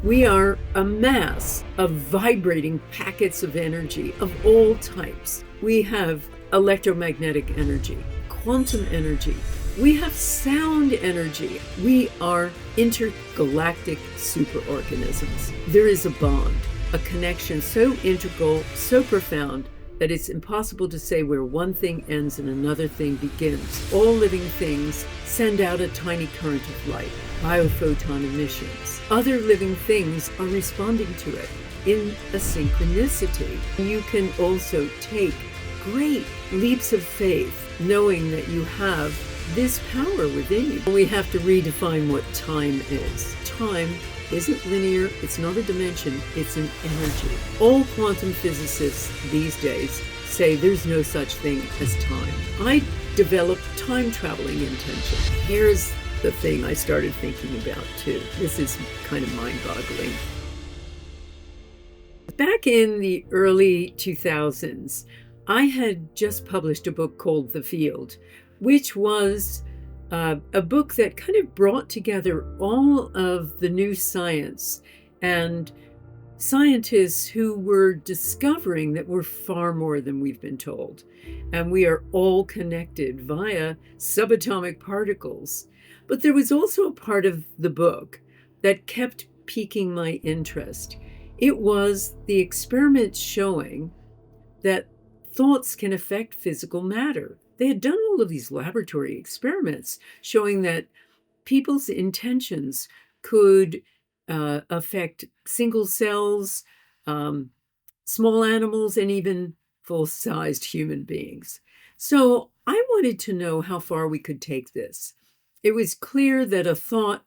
We are a mass of vibrating packets of energy of all types. We have electromagnetic energy, quantum energy. We have sound energy. We are intergalactic superorganisms. There is a bond, a connection so integral, so profound, that it's impossible to say where one thing ends and another thing begins. All living things send out a tiny current of light, biophoton emissions. Other living things are responding to it in a synchronicity. You can also take great leaps of faith knowing that you have this power within you. We have to redefine what time is. Time isn't linear, it's not a dimension, it's an energy. All quantum physicists these days say there's no such thing as time. I developed time traveling intention. Here's the thing I started thinking about too. This is kind of mind-boggling. Back in the early 2000s, I had just published a book called The Field, which was a book that kind of brought together all of the new science and scientists who were discovering that we're far more than we've been told. And we are all connected via subatomic particles. But there was also a part of the book that kept piquing my interest. It was the experiments showing that thoughts can affect physical matter. They had done all of these laboratory experiments showing that people's intentions could affect single cells, small animals, and even full-sized human beings. So I wanted to know how far we could take this. It was clear that a thought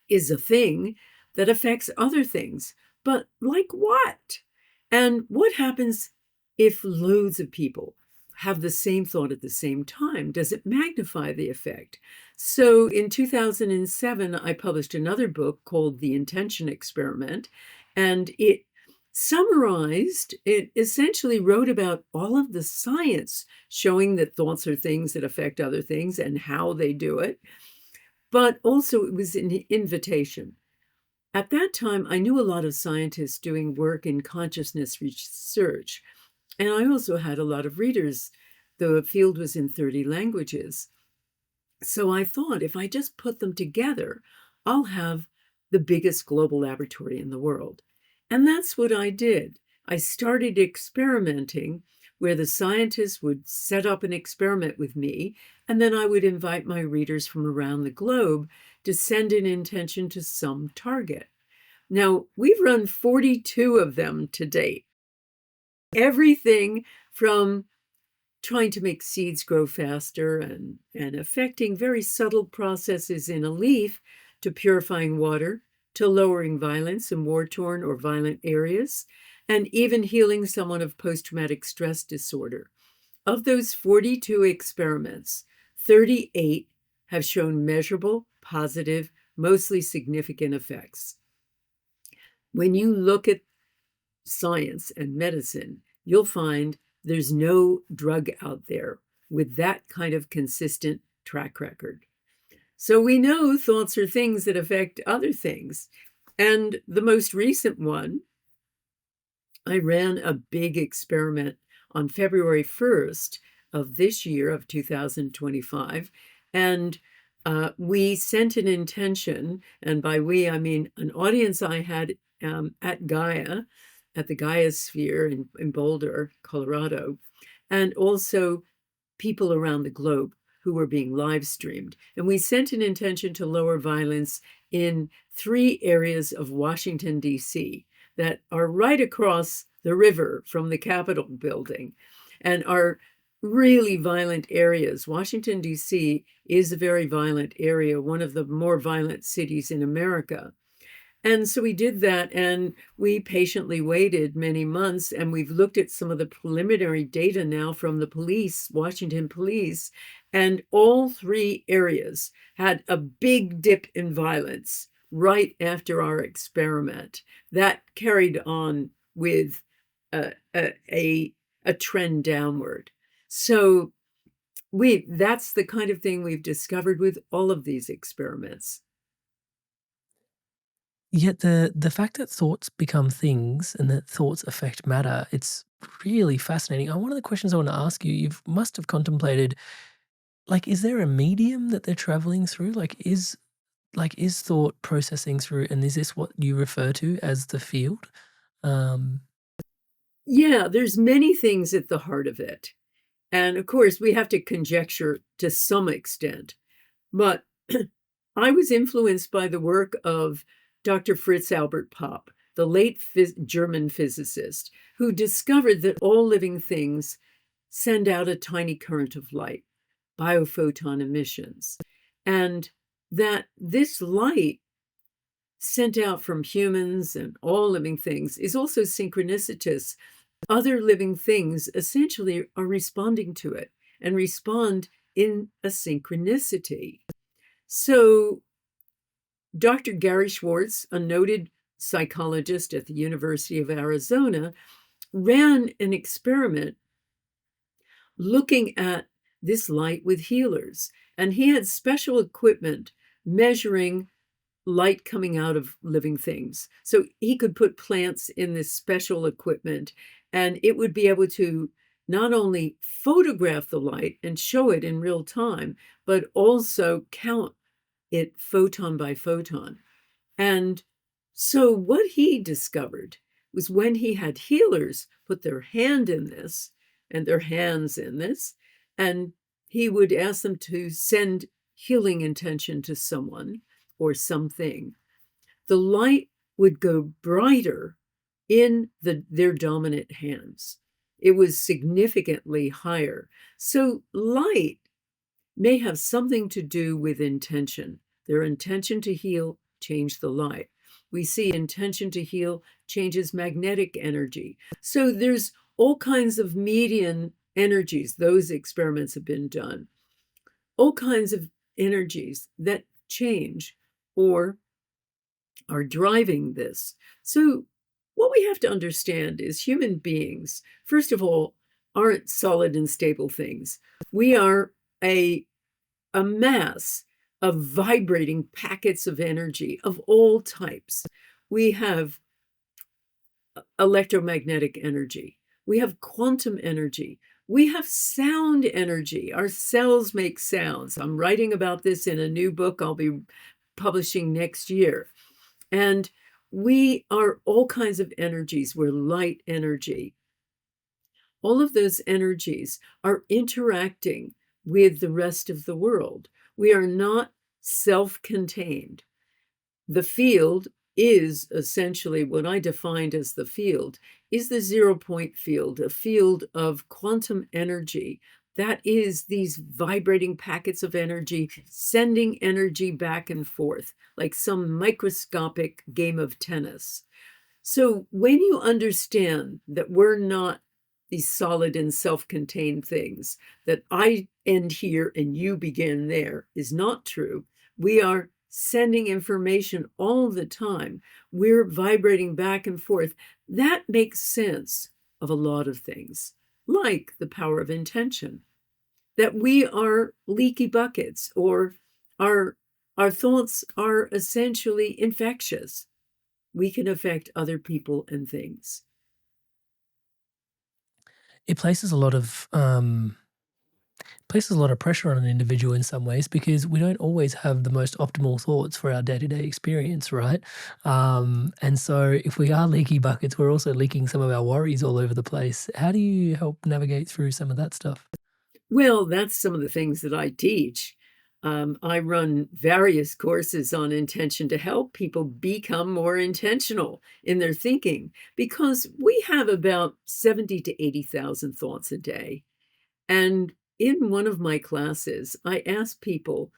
is a thing that affects other things, but like what? And what happens if loads of people have the same thought at the same time? Does it magnify the effect? So in 2007, I published another book called The Intention Experiment, and it essentially wrote about all of the science showing that thoughts are things that affect other things and how they do it. But also it was an invitation. At that time, I knew a lot of scientists doing work in consciousness research. And I also had a lot of readers. The field was in 30 languages. So I thought if I just put them together, I'll have the biggest global laboratory in the world. And that's what I did. I started experimenting where the scientists would set up an experiment with me, and then I would invite my readers from around the globe to send an intention to some target. Now, we've run 42 of them to date. Everything from trying to make seeds grow faster and affecting very subtle processes in a leaf to purifying water, to lowering violence in war-torn or violent areas, and even healing someone of post-traumatic stress disorder. Of those 42 experiments, 38 have shown measurable, positive, mostly significant effects. When you look at science and medicine, you'll find there's no drug out there with that kind of consistent track record. So we know thoughts are things that affect other things. And the most recent one, I ran a big experiment on February 1st of this year, of 2025, and we sent an intention, and by we, I mean an audience I had at Gaia, at the Gaia Sphere in Boulder, Colorado, and also people around the globe who were being live streamed. And we sent an intention to lower violence in 3 areas of Washington, D.C. that are right across the river from the Capitol building and are really violent areas. Washington, D.C. is a very violent area, one of the more violent cities in America. And so we did that, and we patiently waited many months, and we've looked at some of the preliminary data now from the police, Washington police, and all 3 areas had a big dip in violence right after our experiment. That carried on with a trend downward. So that's the kind of thing we've discovered with all of these experiments. Yet the fact that thoughts become things and that thoughts affect matter, it's really fascinating. One of the questions I want to ask you, you must have contemplated, like, is there a medium that they're traveling through? Is thought processing through, and is this what you refer to as the field? Um, Yeah, there's many things at the heart of it. And of course, we have to conjecture to some extent. But I was influenced by the work of Dr. Fritz Albert Popp, the late German physicist, who discovered that all living things send out a tiny current of light, biophoton emissions, and that this light sent out from humans and all living things is also synchronicitous. Other living things essentially are responding to it and respond in a synchronicity. So, Dr. Gary Schwartz, a noted psychologist at the University of Arizona, ran an experiment looking at this light with healers. And he had special equipment measuring light coming out of living things. So he could put plants in this special equipment and it would be able to not only photograph the light and show it in real time, but also count it photon by photon. And so what he discovered was when he had healers put their hand in this and their hands in this, and he would ask them to send healing intention to someone or something, the light would go brighter in their dominant hands. It was significantly higher. So light may have something to do with intention. Their intention to heal changed the light. We see intention to heal changes magnetic energy. So there's all kinds of median energies. Those experiments have been done. All kinds of energies that change or are driving this. So what we have to understand is human beings, first of all, aren't solid and stable things. We are a mass of vibrating packets of energy of all types. We have electromagnetic energy. We have quantum energy. We have sound energy. Our cells make sounds. I'm writing about this in a new book I'll be publishing next year. And we are all kinds of energies. We're light energy. All of those energies are interacting with the rest of the world. We are not self-contained. The field is essentially what I defined as the field, is the 0-point field, a field of quantum energy. That is these vibrating packets of energy, sending energy back and forth, like some microscopic game of tennis. So when you understand that we're not these solid and self-contained things, that I end here and you begin there is not true. We are sending information all the time. We're vibrating back and forth. That makes sense of a lot of things, like the power of intention, that we are leaky buckets, or our thoughts are essentially infectious. We can affect other people and things. it places a lot of pressure on an individual in some ways because we don't always have the most optimal thoughts for our day-to-day experience, right? And so if we are leaky buckets, we're also leaking some of our worries all over the place. How do you help navigate through some of that stuff? Well, that's some of the things that I teach. I run various courses on intention to help people become more intentional in their thinking because we have about 70 to 80,000 thoughts a day. And in one of my classes, I ask people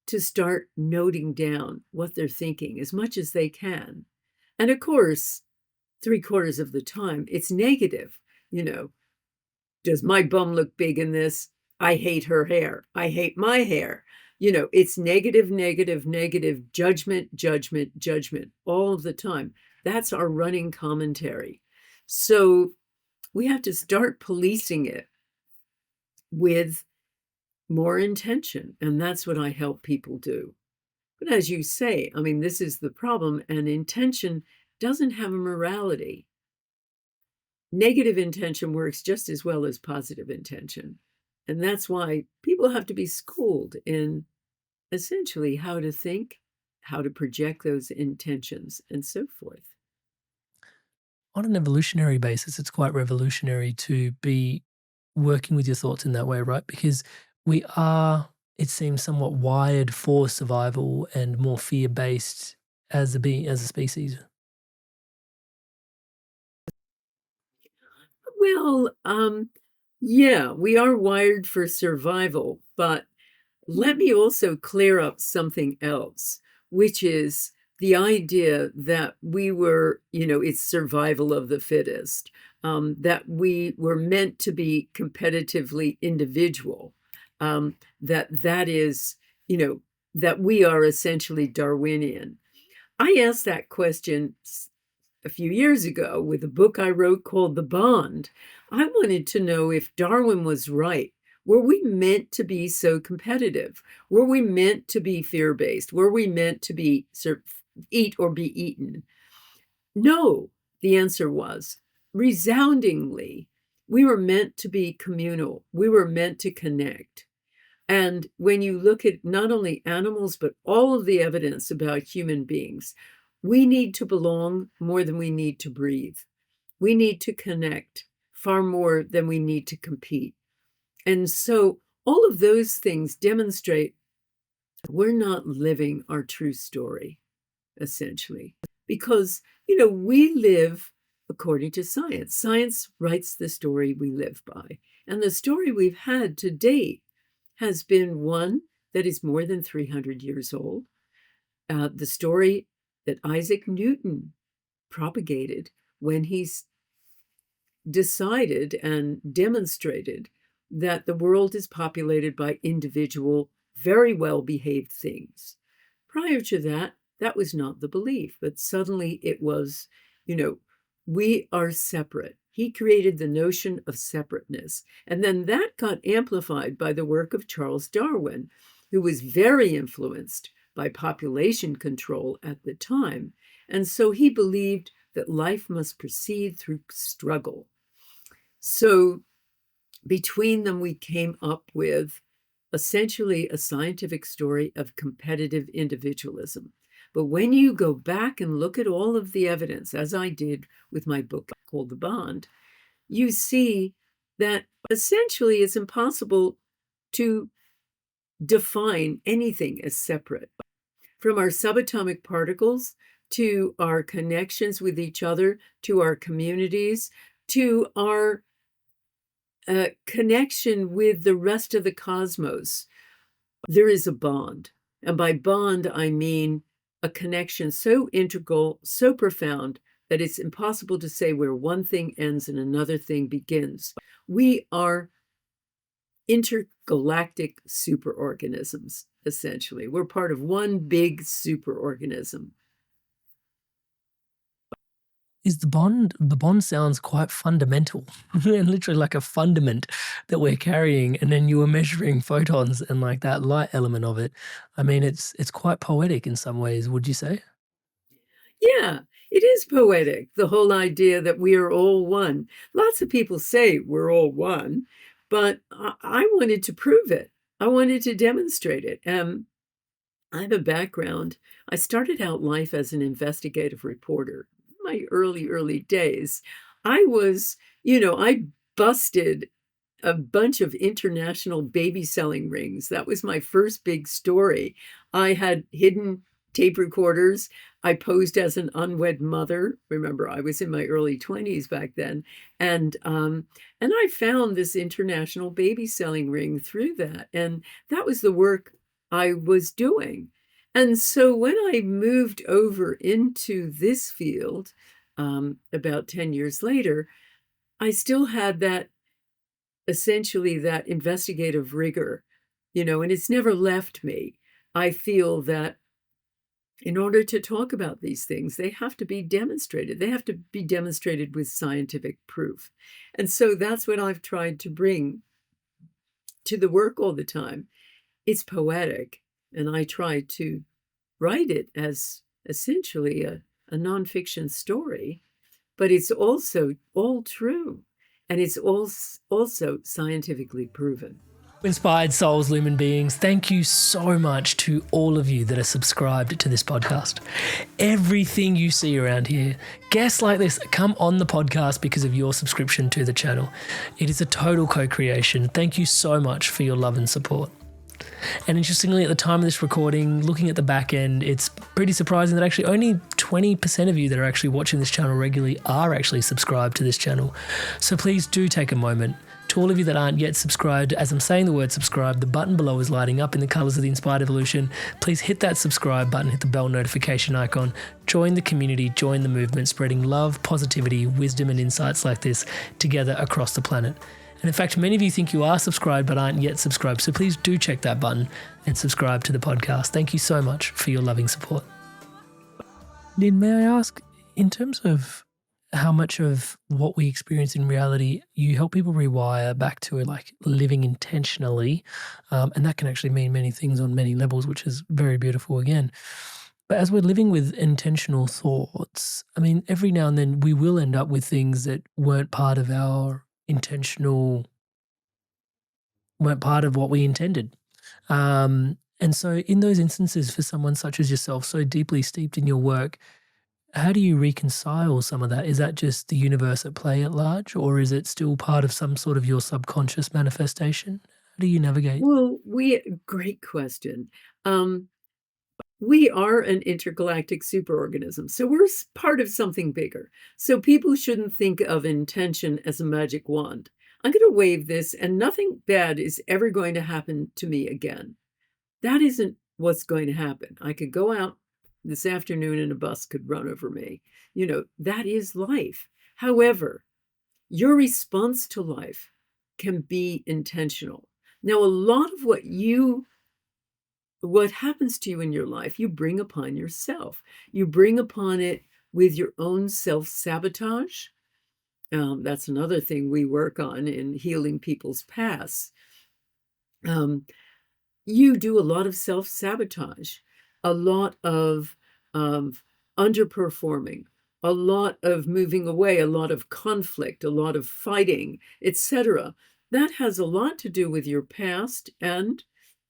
to start noting down what they're thinking as much as they can. And of course, 3/4 of the time, it's negative. You know, does my bum look big in this? I hate her hair. I hate my hair. It's negative, negative, negative, judgment, judgment, judgment all of the time. That's our running commentary. So we have to start policing it with more intention. And that's what I help people do. But as you say, I mean, this is the problem, and intention doesn't have a morality. Negative intention works just as well as positive intention. And that's why people have to be schooled in essentially how to think, how to project those intentions, and so forth. On an evolutionary basis, it's quite revolutionary to be working with your thoughts in that way, right? Because we are, it seems, somewhat wired for survival and more fear based as a species. Well, yeah, we are wired for survival, but let me also clear up something else, which is the idea that we were, it's survival of the fittest, that we were meant to be competitively individual, that is, you know, that we are essentially Darwinian. I asked that question a few years ago with a book I wrote called The Bond. I wanted to know if Darwin was right. Were we meant to be so competitive? Were we meant to be fear-based? Were we meant to be eat or be eaten? No, the answer was resoundingly. We were meant to be communal. We were meant to connect. And when you look at not only animals, but all of the evidence about human beings, we need to belong more than we need to breathe. We need to connect far more than we need to compete. And so all of those things demonstrate we're not living our true story, essentially, because, we live according to science. Science writes the story we live by. And the story we've had to date has been one that is more than 300 years old. The story that Isaac Newton propagated when he decided and demonstrated that the world is populated by individual, very well behaved things. Prior to that, that was not the belief, but suddenly it was, we are separate. He created the notion of separateness. And then that got amplified by the work of Charles Darwin, who was very influenced by population control at the time. And so he believed that life must proceed through struggle. So between them, we came up with essentially a scientific story of competitive individualism. But when you go back and look at all of the evidence, as I did with my book called The Bond, you see that essentially it's impossible to define anything as separate. From our subatomic particles to our connections with each other, to our communities, to our connection with the rest of the cosmos, there is a bond. And by bond, I mean a connection so integral, so profound, that it's impossible to say where one thing ends and another thing begins. We are intergalactic superorganisms, essentially. We're part of one big superorganism. Is the bond sounds quite fundamental and literally like a fundament that we're carrying, and then you were measuring photons and like that light element of it. I mean, it's quite poetic in some ways, would you say? Yeah, it is poetic, the whole idea that we are all one. Lots of people say we're all one, but I wanted to prove it. I wanted to demonstrate it. I have a background. I started out life as an investigative reporter. My early days, I was, I busted a bunch of international baby selling rings. That was my first big story. I had hidden tape recorders. I posed as an unwed mother. Remember, I was in my early 20s back then. And I found this international baby selling ring through that. And that was the work I was doing. And so when I moved over into this field about 10 years later, I still had that essentially that investigative rigor, and it's never left me. I feel that in order to talk about these things, they have to be demonstrated. They have to be demonstrated with scientific proof. And so that's what I've tried to bring to the work all the time. It's poetic, and I try to write it as essentially a nonfiction story, but it's also all true, and it's also scientifically proven. Inspired souls, lumen beings, thank you so much to all of you that are subscribed to this podcast. Everything you see around here, guests like this come on the podcast because of your subscription to the channel. It is a total co-creation. Thank you so much for your love and support. And interestingly, at the time of this recording, looking at the back end, it's pretty surprising that actually only 20% of you that are actually watching this channel regularly are actually subscribed to this channel. So please do take a moment. To all of you that aren't yet subscribed, as I'm saying the word subscribe, the button below is lighting up in the colours of the Inspired Evolution. Please hit that subscribe button, hit the bell notification icon, join the community, join the movement, spreading love, positivity, wisdom and insights like this together across the planet. And in fact, many of you think you are subscribed but aren't yet subscribed, so please do check that button and subscribe to the podcast. Thank you so much for your loving support. Lynne, may I ask, in terms of how much of what we experience in reality, you help people rewire back to like living intentionally, and that can actually mean many things on many levels, which is very beautiful again. But as we're living with intentional thoughts, I mean, every now and then we will end up with things that weren't part of what we intended. And so in those instances, for someone such as yourself, so deeply steeped in your work, how do you reconcile some of that? Is that just the universe at play at large, or is it still part of some sort of your subconscious manifestation? How do you navigate? Well, great question. We are an intergalactic superorganism, so we're part of something bigger. So people shouldn't think of intention as a magic wand. I'm going to wave this, and nothing bad is ever going to happen to me again. That isn't what's going to happen. I could go out this afternoon and a bus could run over me. That is life. However, your response to life can be intentional. Now, a lot of what happens to you in your life, you bring upon yourself. You bring upon it with your own self-sabotage. That's another thing we work on in healing people's past. You do a lot of self-sabotage, a lot of underperforming, a lot of moving away, a lot of conflict, a lot of fighting, etc. That has a lot to do with your past and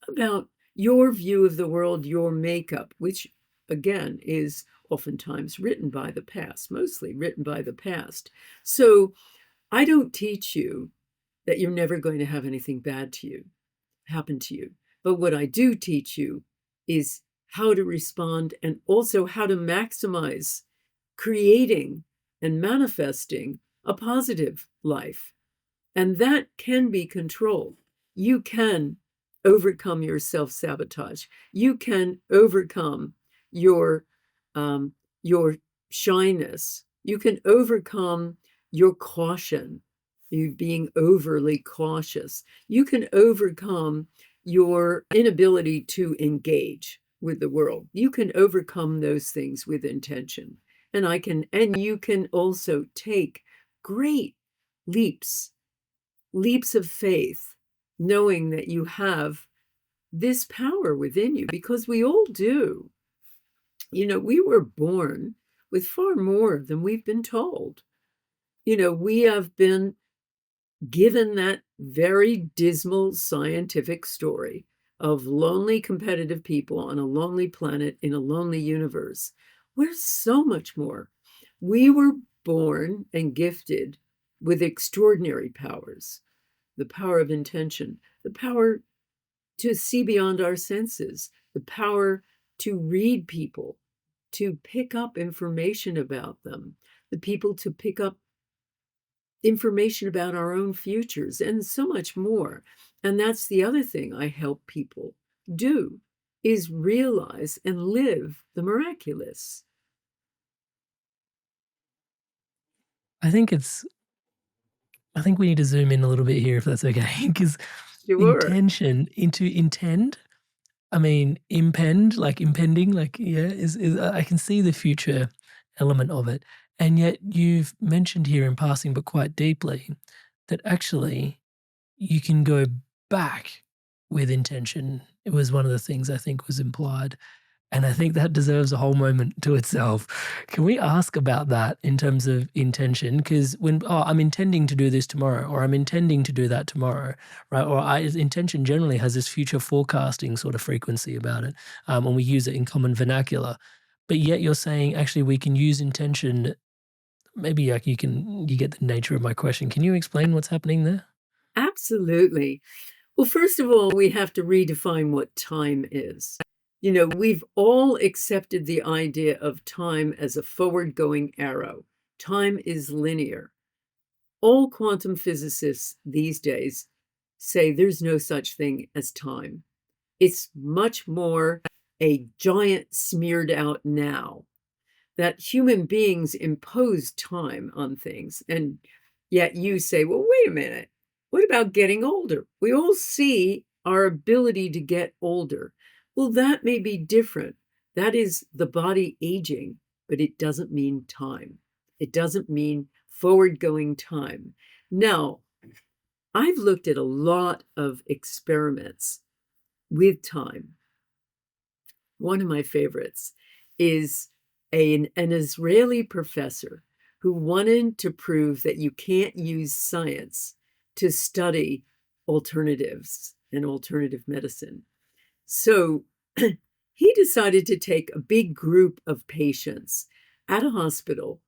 about your view of the world, your makeup, which again is oftentimes written by the past, mostly written by the past. So I don't teach you that you're never going to have anything bad happen to you. But what I do teach you is how to respond and also how to maximize creating and manifesting a positive life. And that can be controlled. You can overcome your self-sabotage. You can overcome your shyness. You can overcome your caution, you being overly cautious. You can overcome your inability to engage with the world. You can overcome those things with intention. And you can also take great leaps of faith, knowing that you have this power within you, because we all do. We were born with far more than we've been told. We have been given that very dismal scientific story of lonely competitive people on a lonely planet in a lonely universe. We're so much more. We were born and gifted with extraordinary powers, the power of intention, the power to see beyond our senses, the power to read people, to pick up information about them, the people to pick up information about our own futures, and so much more. And that's the other thing I help people do, is realize and live the miraculous. I think we need to zoom in a little bit here, if that's okay, because Sure. intention into intend, I mean, impend, like impending, like, yeah, is I can see the future element of it. And yet you've mentioned here in passing, but quite deeply, that actually you can go back with intention. It was one of the things I think was implied. And I think that deserves a whole moment to itself. Can we ask about that in terms of intention? Because when, oh, I'm intending to do this tomorrow, or I'm intending to do that tomorrow, right? Or intention generally has this future forecasting sort of frequency about it, and we use it in common vernacular. But yet you're saying actually we can use intention. Maybe like you get the nature of my question. Can you explain what's happening there? Absolutely. Well, first of all, we have to redefine what time is. We've all accepted the idea of time as a forward-going arrow. Time is linear. All quantum physicists these days say there's no such thing as time. It's much more a giant smeared out now, that human beings impose time on things. And yet you say, well, wait a minute. What about getting older? We all see our ability to get older. Well, that may be different. That is the body aging, but it doesn't mean time. It doesn't mean forward going time. Now, I've looked at a lot of experiments with time. One of my favorites is an Israeli professor who wanted to prove that you can't use science to study alternatives and alternative medicine. So he decided to take a big group of patients at a hospital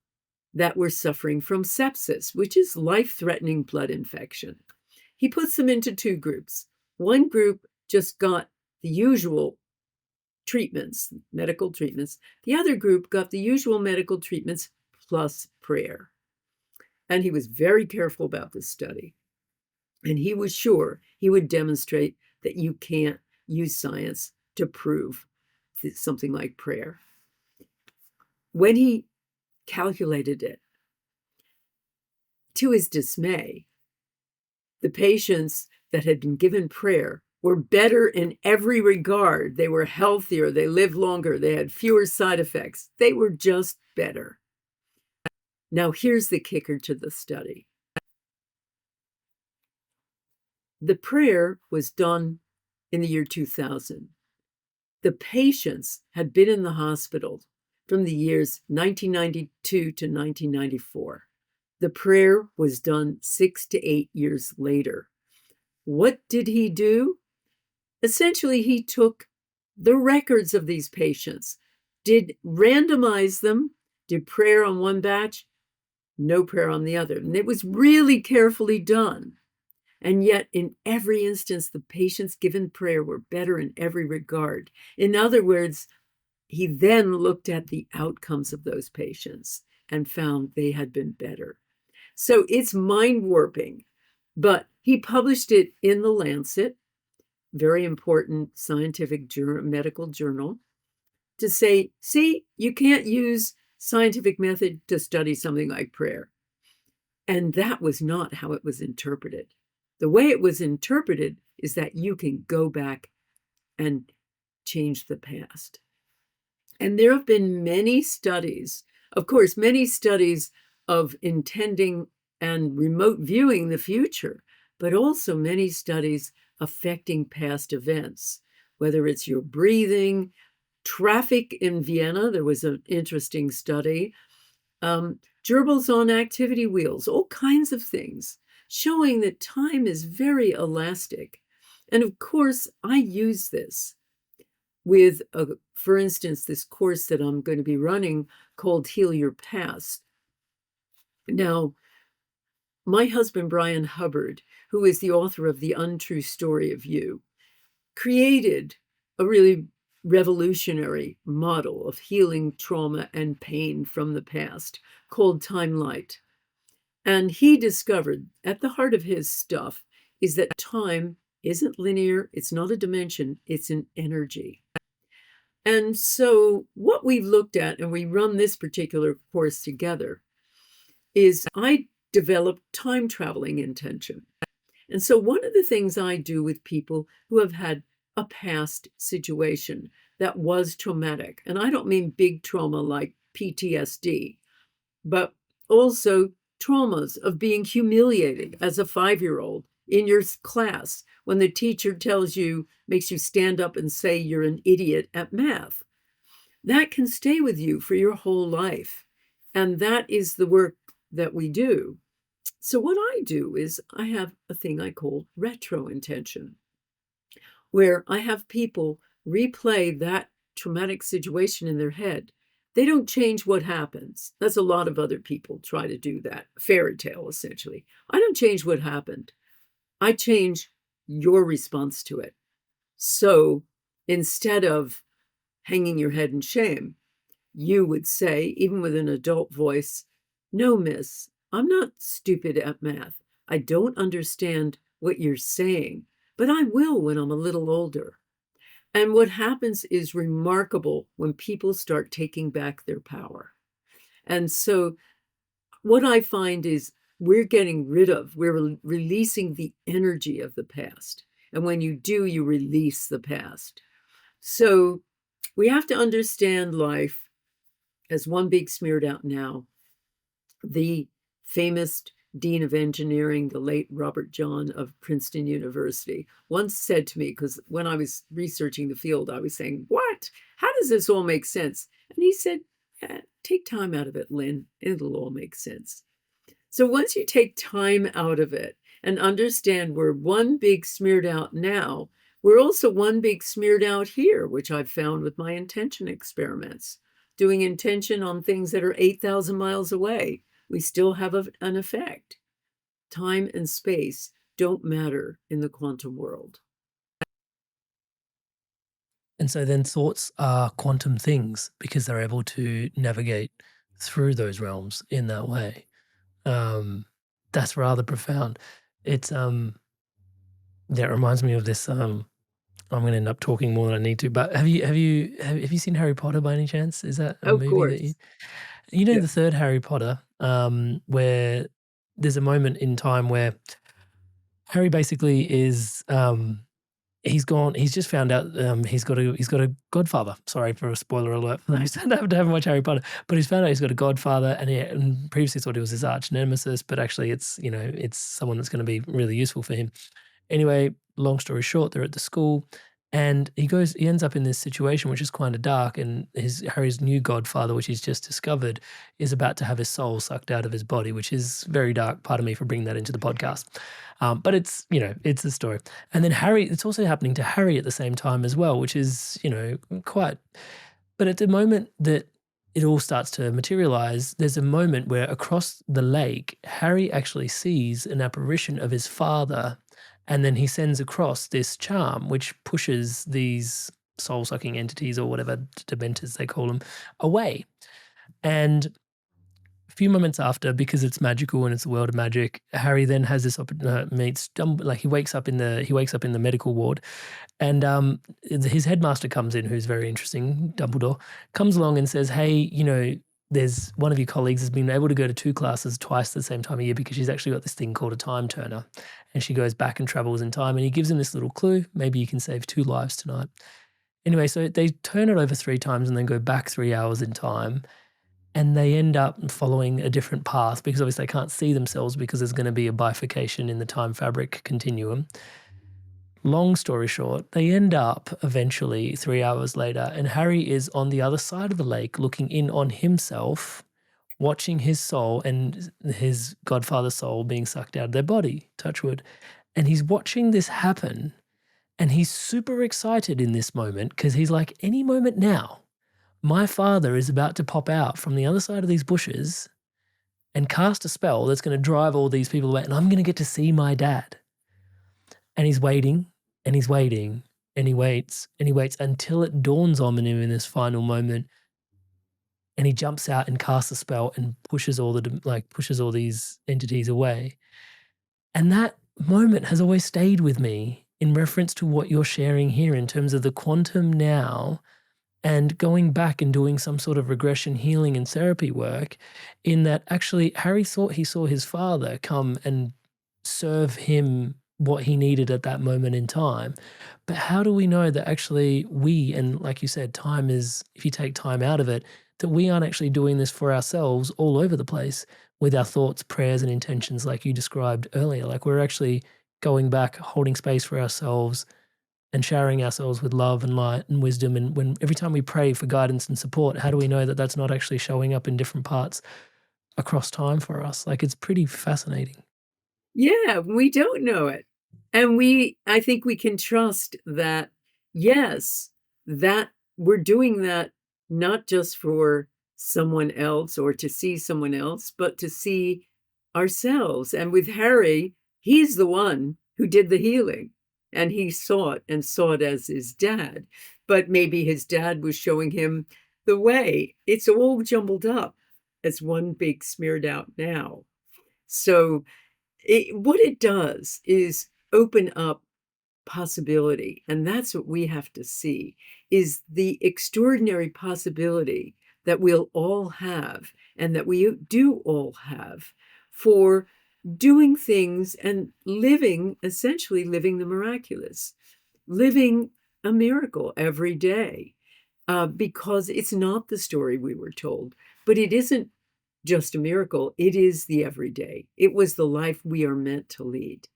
that were suffering from sepsis, which is life-threatening blood infection. He puts them into two groups. One group just got the usual treatments, medical treatments. The other group got the usual medical treatments plus prayer. And he was very careful about this study. And he was sure he would demonstrate that you can't use science to prove something like prayer. When he calculated it, to his dismay, the patients that had been given prayer were better in every regard. They were healthier, they lived longer, they had fewer side effects. They were just better. Now, here's the kicker to the study. The prayer was done in the year 2000. The patients had been in the hospital from the years 1992 to 1994. The prayer was done 6 to 8 years later. What did he do? Essentially, he took the records of these patients, did randomize them, did prayer on one batch, no prayer on the other. And it was really carefully done. And yet, in every instance, the patients given prayer were better in every regard. In other words, he then looked at the outcomes of those patients and found they had been better. So it's mind-warping, but he published it in The Lancet, very important scientific medical journal, to say, see, you can't use scientific method to study something like prayer. And that was not how it was interpreted. The way it was interpreted is that you can go back and change the past. And there have been many studies, of course, many studies of intending and remote viewing the future, but also many studies affecting past events, whether it's your breathing, traffic in Vienna. There was an interesting study, gerbils on activity wheels, all kinds of things, showing that time is very elastic. And of course, I use this with, for instance, this course that I'm going to be running called Heal Your Past. Now, my husband, Brian Hubbard, who is the author of The Untrue Story of You, created a really revolutionary model of healing trauma and pain from the past called Time Light. And he discovered at the heart of his stuff is that time isn't linear, it's not a dimension, it's an energy. And so what we've looked at, and we run this particular course together, is I developed time traveling intention. And so one of the things I do with people who have had a past situation that was traumatic, and I don't mean big trauma like PTSD, but also traumas of being humiliated as a 5-year-old in your class when the teacher makes you stand up and say you're an idiot at math. that can stay with you for your whole life. And that is the work that we do. So what I do is I have a thing I call retro intention, where I have people replay that traumatic situation in their head. They don't change what happens. That's a lot of other people try to do that. Fairy tale, essentially. I don't change what happened. I change your response to it. So instead of hanging your head in shame, you would say, even with an adult voice, "No, miss, I'm not stupid at math. I don't understand what you're saying, but I will when I'm a little older." And what happens is remarkable when people start taking back their power. And so what I find is we're releasing the energy of the past. And when you do, you release the past. So we have to understand life as one big smeared out now. The famous dean of engineering, the late Robert John of Princeton University, once said to me, because when I was researching the field, I was saying, "What? How does this all make sense?" And he said, "Yeah, take time out of it, Lynn. It'll all make sense." So once you take time out of it and understand we're one big smeared out now, we're also one big smeared out here, which I've found with my intention experiments. Doing intention on things that are 8,000 miles away, we still have an effect. Time and space don't matter in the quantum world. And so then thoughts are quantum things because they're able to navigate through those realms in that way. Um, that's rather profound. It's that reminds me of this. I'm going to end up talking more than I need to. But have you seen Harry Potter by any chance? Is that a Of movie that course. you know Yeah. the third Harry Potter, where there's a moment in time where Harry basically is he's just found out he's got a godfather. Sorry for a spoiler alert for those that haven't watched Harry Potter, but he's found out he's got a godfather, and previously thought he was his arch nemesis, but actually it's someone that's going to be really useful for him. Anyway, long story short, they're at the school, and he ends up in this situation which is kind of dark, and Harry's new godfather, which he's just discovered, is about to have his soul sucked out of his body, which is very dark. Pardon me for bringing that into the podcast, but it's a story. And then it's also happening to Harry at the same time as well, which is quite. But at the moment that it all starts to materialize, there's a moment where across the lake, Harry actually sees an apparition of his father, and then he sends across this charm, which pushes these soul sucking entities or whatever dementors they call them away. And a few moments after, because it's magical and it's a world of magic, Harry then has this like he wakes up in the medical ward, and his headmaster comes in, who's very interesting. Dumbledore comes along and says, "Hey, there's one of your colleagues has been able to go to 2 classes twice at the same time of year because she's actually got this thing called a time turner, and she goes back and travels in time." And he gives him this little clue: maybe you can save 2 lives tonight. Anyway, so they turn it over 3 times and then go back 3 hours in time, and they end up following a different path because obviously they can't see themselves because there's going to be a bifurcation in the time fabric continuum. Long story short, they end up eventually 3 hours later, and Harry is on the other side of the lake looking in on himself, watching his soul and his godfather's soul being sucked out of their body, touch wood. And he's watching this happen, and he's super excited in this moment because he's like, any moment now, my father is about to pop out from the other side of these bushes and cast a spell that's going to drive all these people away, and I'm going to get to see my dad. And he's waiting and he's waiting and he waits and he waits until it dawns on him in this final moment. And he jumps out and casts a spell and pushes pushes all these entities away. And that moment has always stayed with me in reference to what you're sharing here in terms of the quantum now, and going back and doing some sort of regression healing and therapy work, in that actually Harry thought he saw his father come and serve him what he needed at that moment in time. But how do we know that actually and like you said, time is, if you take time out of it, that we aren't actually doing this for ourselves all over the place with our thoughts, prayers, and intentions like you described earlier? Like we're actually going back, holding space for ourselves, and showering ourselves with love and light and wisdom. And when every time we pray for guidance and support, how do we know that that's not actually showing up in different parts across time for us? Like, it's pretty fascinating. Yeah, we don't know it. And I think we can trust that, yes, that we're doing that not just for someone else or to see someone else, but to see ourselves. And with Harry, he's the one who did the healing and he saw it and saw it as his dad. But maybe his dad was showing him the way. It's all jumbled up as one big smeared out now. So what it does is open up possibility, and that's what we have to see, is the extraordinary possibility that we'll all have and that we do all have for doing things and living, essentially living the miraculous, living a miracle every day, because it's not the story we were told, but it isn't just a miracle. It is the everyday. It was the life we are meant to lead.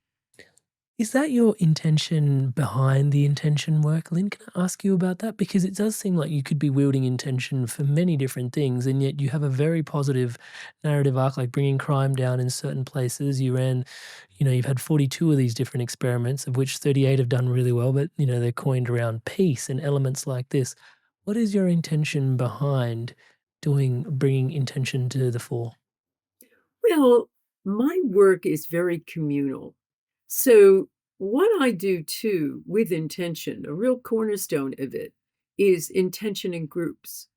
Is that your intention behind the intention work, Lynn? Can I ask you about that? Because it does seem like you could be wielding intention for many different things, and yet you have a very positive narrative arc, like bringing crime down in certain places. You've had 42 of these different experiments, of which 38 have done really well, but they're coined around peace and elements like this. What is your intention behind bringing intention to the fore? Well, my work is very communal. So, what I do too with intention, a real cornerstone of it, is intention in groups.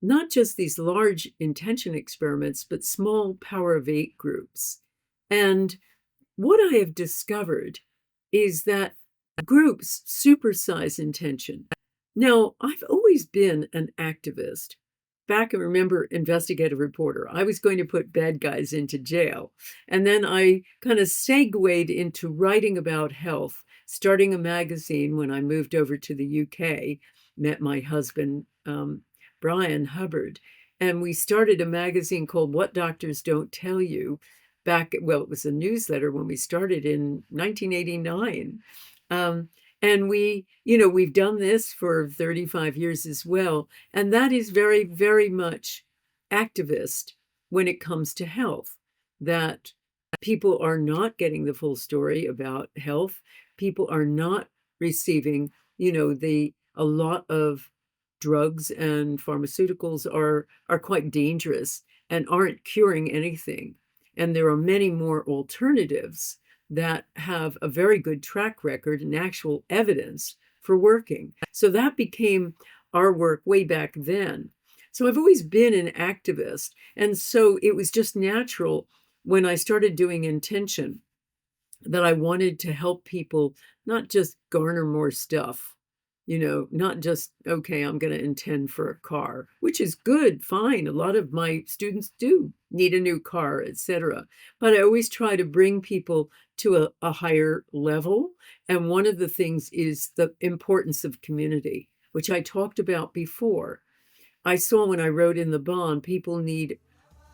Not just these large intention experiments, but small power of eight groups. And what I have discovered is that groups supersize intention. Now, I've always been an activist. Back, I remember investigative reporter. I was going to put bad guys into jail. And then I kind of segued into writing about health, starting a magazine when I moved over to the UK, met my husband, Brian Hubbard. And we started a magazine called What Doctors Don't Tell You well, it was a newsletter when we started in 1989. Um, and we've done this for 35 years as well. And that is very, very much activist when it comes to health, that people are not getting the full story about health. People are not receiving, a lot of drugs and pharmaceuticals are quite dangerous and aren't curing anything. And there are many more alternatives that have a very good track record and actual evidence for working. So that became our work way back then. So I've always been an activist. And so it was just natural when I started doing intention that I wanted to help people not just garner more stuff, not just, okay, I'm going to intend for a car, which is good, fine. A lot of my students do need a new car, etc. But I always try to bring people to a higher level. And one of the things is the importance of community, which I talked about before. I saw when I wrote in the bond, people need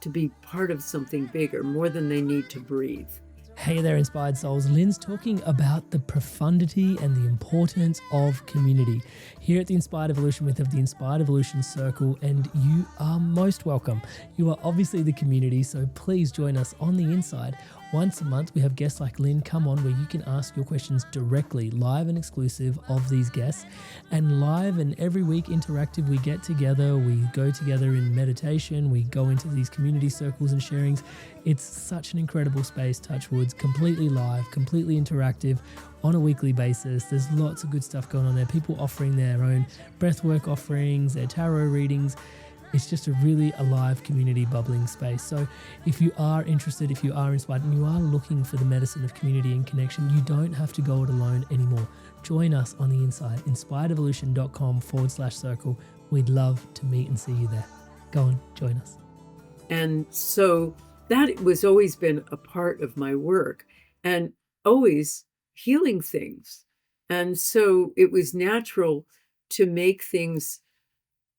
to be part of something bigger, more than they need to breathe. Hey there, Inspired Souls. Lynn's talking about the profundity and the importance of community. Here at the Inspired Evolution, we have the Inspired Evolution Circle, and you are most welcome. You are obviously the community, so please join us on the inside. Once a month, we have guests like Lynn come on where you can ask your questions directly, live and exclusive of these guests. And live and every week interactive, we get together, we go together in meditation, we go into these community circles and sharings. It's such an incredible space, Touchwoods, completely live, completely interactive on a weekly basis. There's lots of good stuff going on there. People offering their own breathwork offerings, their tarot readings. It's just a really alive community bubbling space. So if you are interested, if you are inspired, and you are looking for the medicine of community and connection, you don't have to go it alone anymore. Join us on the inside, inspiredevolution.com/circle. We'd love to meet and see you there. Go on, join us. And so that was always been a part of my work and always healing things. And so it was natural to make things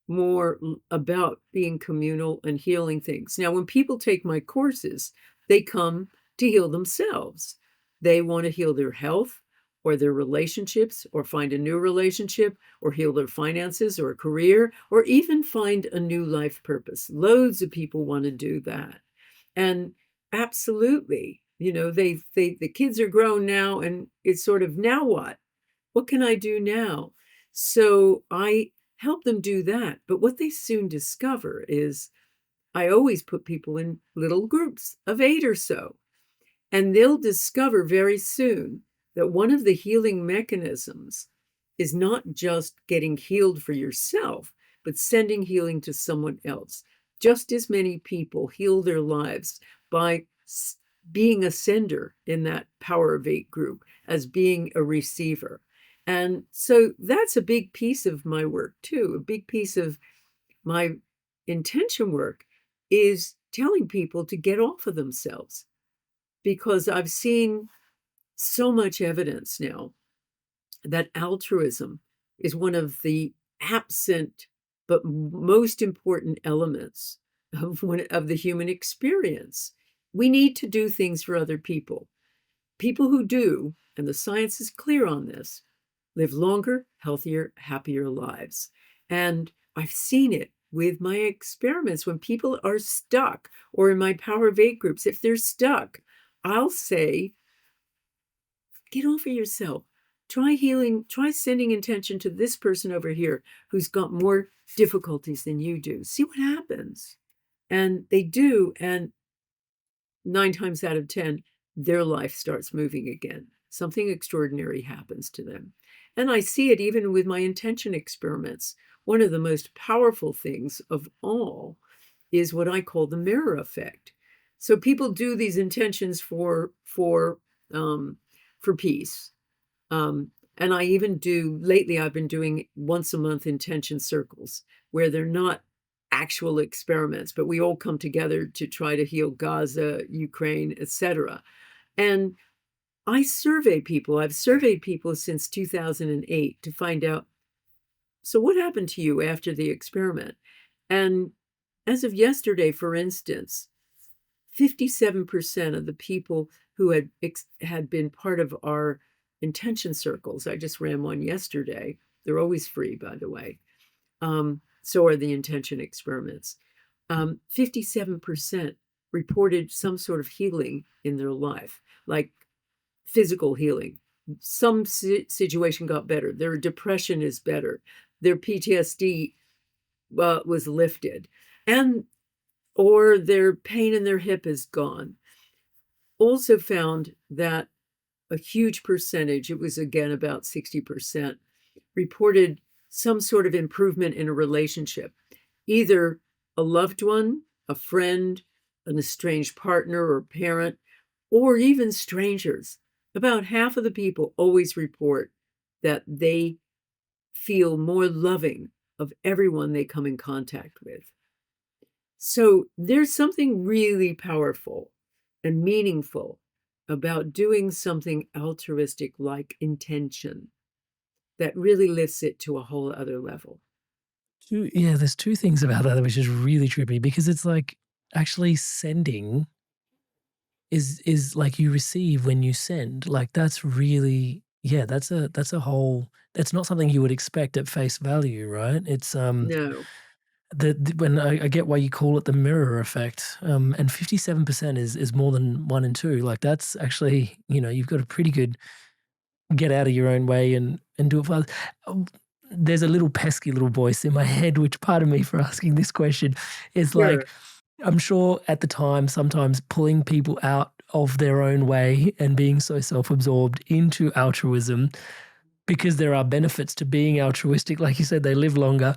more about being communal and healing things. Now, when people take my courses, they come to heal themselves. They want to heal their health, or their relationships, or find a new relationship, or heal their finances or a career, or even find a new life purpose. Loads of people want to do that. And absolutely, the kids are grown now, and it's sort of, now what? What can I do now? So I help them do that. But what they soon discover is I always put people in little groups of 8 or so, and they'll discover very soon that one of the healing mechanisms is not just getting healed for yourself, but sending healing to someone else. Just as many people heal their lives by being a sender in that Power of 8 group as being a receiver. And so that's a big piece of my work too. A big piece of my intention work is telling people to get off of themselves, because I've seen so much evidence now that altruism is one of the absent but most important elements of the human experience. We need to do things for other people. People who do, and the science is clear on this, live longer, healthier, happier lives. And I've seen it with my experiments when people are stuck, or in my Power of 8 groups, if they're stuck, I'll say, get over yourself. Try healing, try sending intention to this person over here who's got more difficulties than you do. See what happens. And they do, and 9 times out of 10, their life starts moving again. Something extraordinary happens to them. And I see it even with my intention experiments. One of the most powerful things of all is what I call the mirror effect. So people do these intentions for peace. And I even do, lately I've been doing once a month intention circles, where they're not actual experiments, but we all come together to try to heal Gaza, Ukraine, etc. And I survey people. I've surveyed people since 2008 to find out, so what happened to you after the experiment? And as of yesterday, for instance, 57% of the people who had been part of our intention circles — I just ran one yesterday, they're always free, by the way, so are the intention experiments — 57% reported some sort of healing in their life, like physical healing. Some situation got better, their depression is better, their PTSD was lifted, and or their pain in their hip is gone. Also found that a huge percentage, it was again about 60%, reported some sort of improvement in a relationship, either a loved one, a friend, an estranged partner or parent, or even strangers. About half of the people always report that they feel more loving of everyone they come in contact with. So there's something really powerful and meaningful about doing something altruistic like intention that really lifts it to a whole other level. Yeah, there's two things about that which is really trippy because it's like actually sending is like you receive when you send. Like that's really yeah, that's a whole that's not something you would expect at face value, right? It's No. the when I get why you call it the mirror effect. And 57% is more than 1 and 2. Like that's actually, you've got a pretty good get out of your own way and do it for others. Um, There's a little pesky little voice in my head, which pardon me for asking this question, is like, Sure. I'm sure at the time, sometimes pulling people out of their own way and being so self-absorbed into altruism, because there are benefits to being altruistic. Like you said, they live longer.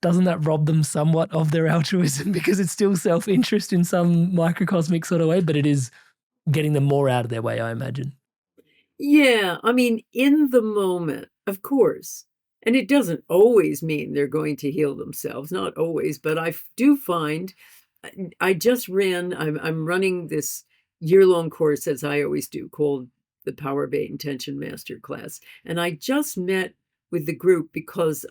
Doesn't that rob them somewhat of their altruism because it's still self-interest in some microcosmic sort of way, but it is getting them more out of their way, I imagine. Yeah, I mean, in the moment, of course. And it doesn't always mean they're going to heal themselves, not always, but do find I just I'm running this year-long course, as I always do, called the Power of 8 Intention Masterclass. And I just met with the group because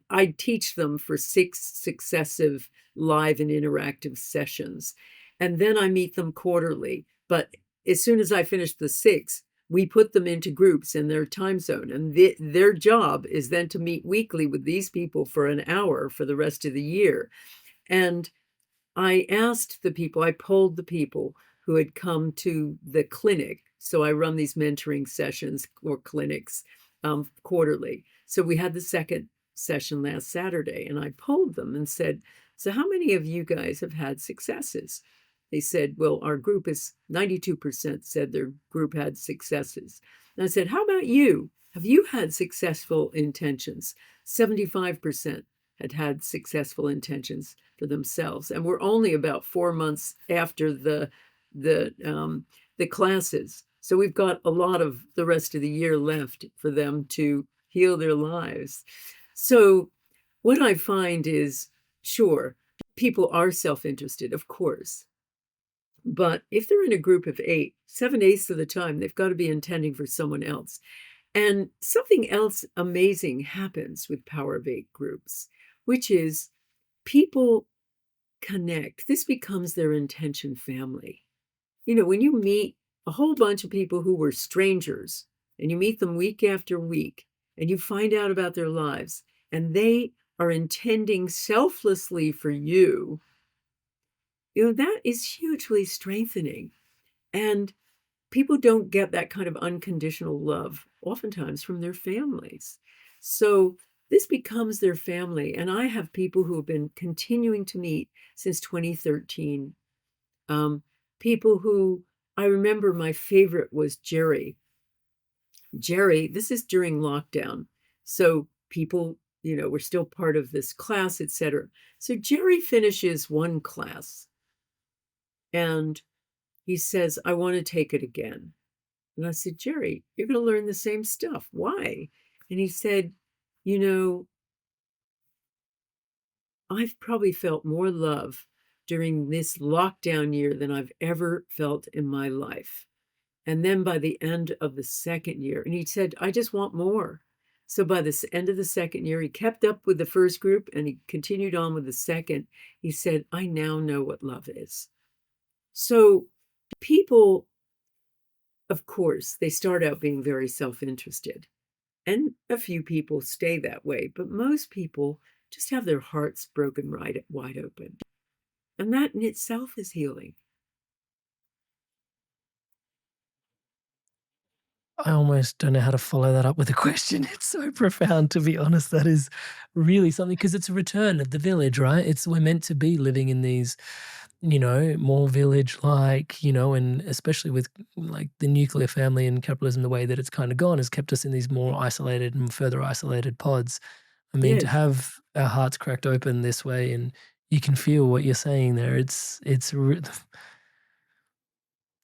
I teach them for 6 successive live and interactive sessions. And then I meet them quarterly. But as soon as I finish the 6, we put them into groups in their time zone, and their job is then to meet weekly with these people for an hour for the rest of the year. And I asked the people, I polled the people who had come to the clinic. So I run these mentoring sessions or clinics quarterly. So we had the second session last Saturday, and I polled them and said, so how many of you guys have had successes? They said, well, our group is 92% said their group had successes. And I said, how about you? Have you had successful intentions? 75% had had successful intentions for themselves, and we're only about 4 months after the classes, so we've got a lot of the rest of the year left for them to heal their lives. So what I find is, sure, people are self-interested, of course, but if they're in a group of 8, 7/8 of the time, they've got to be intending for someone else. And something else amazing happens with Power of 8 groups, which is people connect. This becomes their intention family. When you meet a whole bunch of people who were strangers and you meet them week after week and you find out about their lives and they are intending selflessly for you, that is hugely strengthening. And people don't get that kind of unconditional love oftentimes from their families. So this becomes their family. And I have people who have been continuing to meet since 2013. People who I remember, my favorite was Jerry. Jerry, this is during lockdown. So people, were still part of this class, etc. So Jerry finishes one class and he says, I want to take it again. And I said, Jerry, you're going to learn the same stuff. Why? And he said, you know, I've probably felt more love during this lockdown year than I've ever felt in my life. And then by the end of the second year, and he said, I just want more. So by the end of the second year, he kept up with the first group and he continued on with the second. He said, I now know what love is. So people, of course, they start out being very self-interested. And a few people stay that way, but most people just have their hearts broken right wide open. And that in itself is healing. I almost don't know how to follow that up with a question. It's so profound, to be honest. That is really something because it's a return of the village, right? We're meant to be living in these, more village like, and especially with like the nuclear family and capitalism, the way that it's kind of gone has kept us in these more isolated and further isolated pods. I mean, to Yes. have our hearts cracked open this way and you can feel what you're saying there.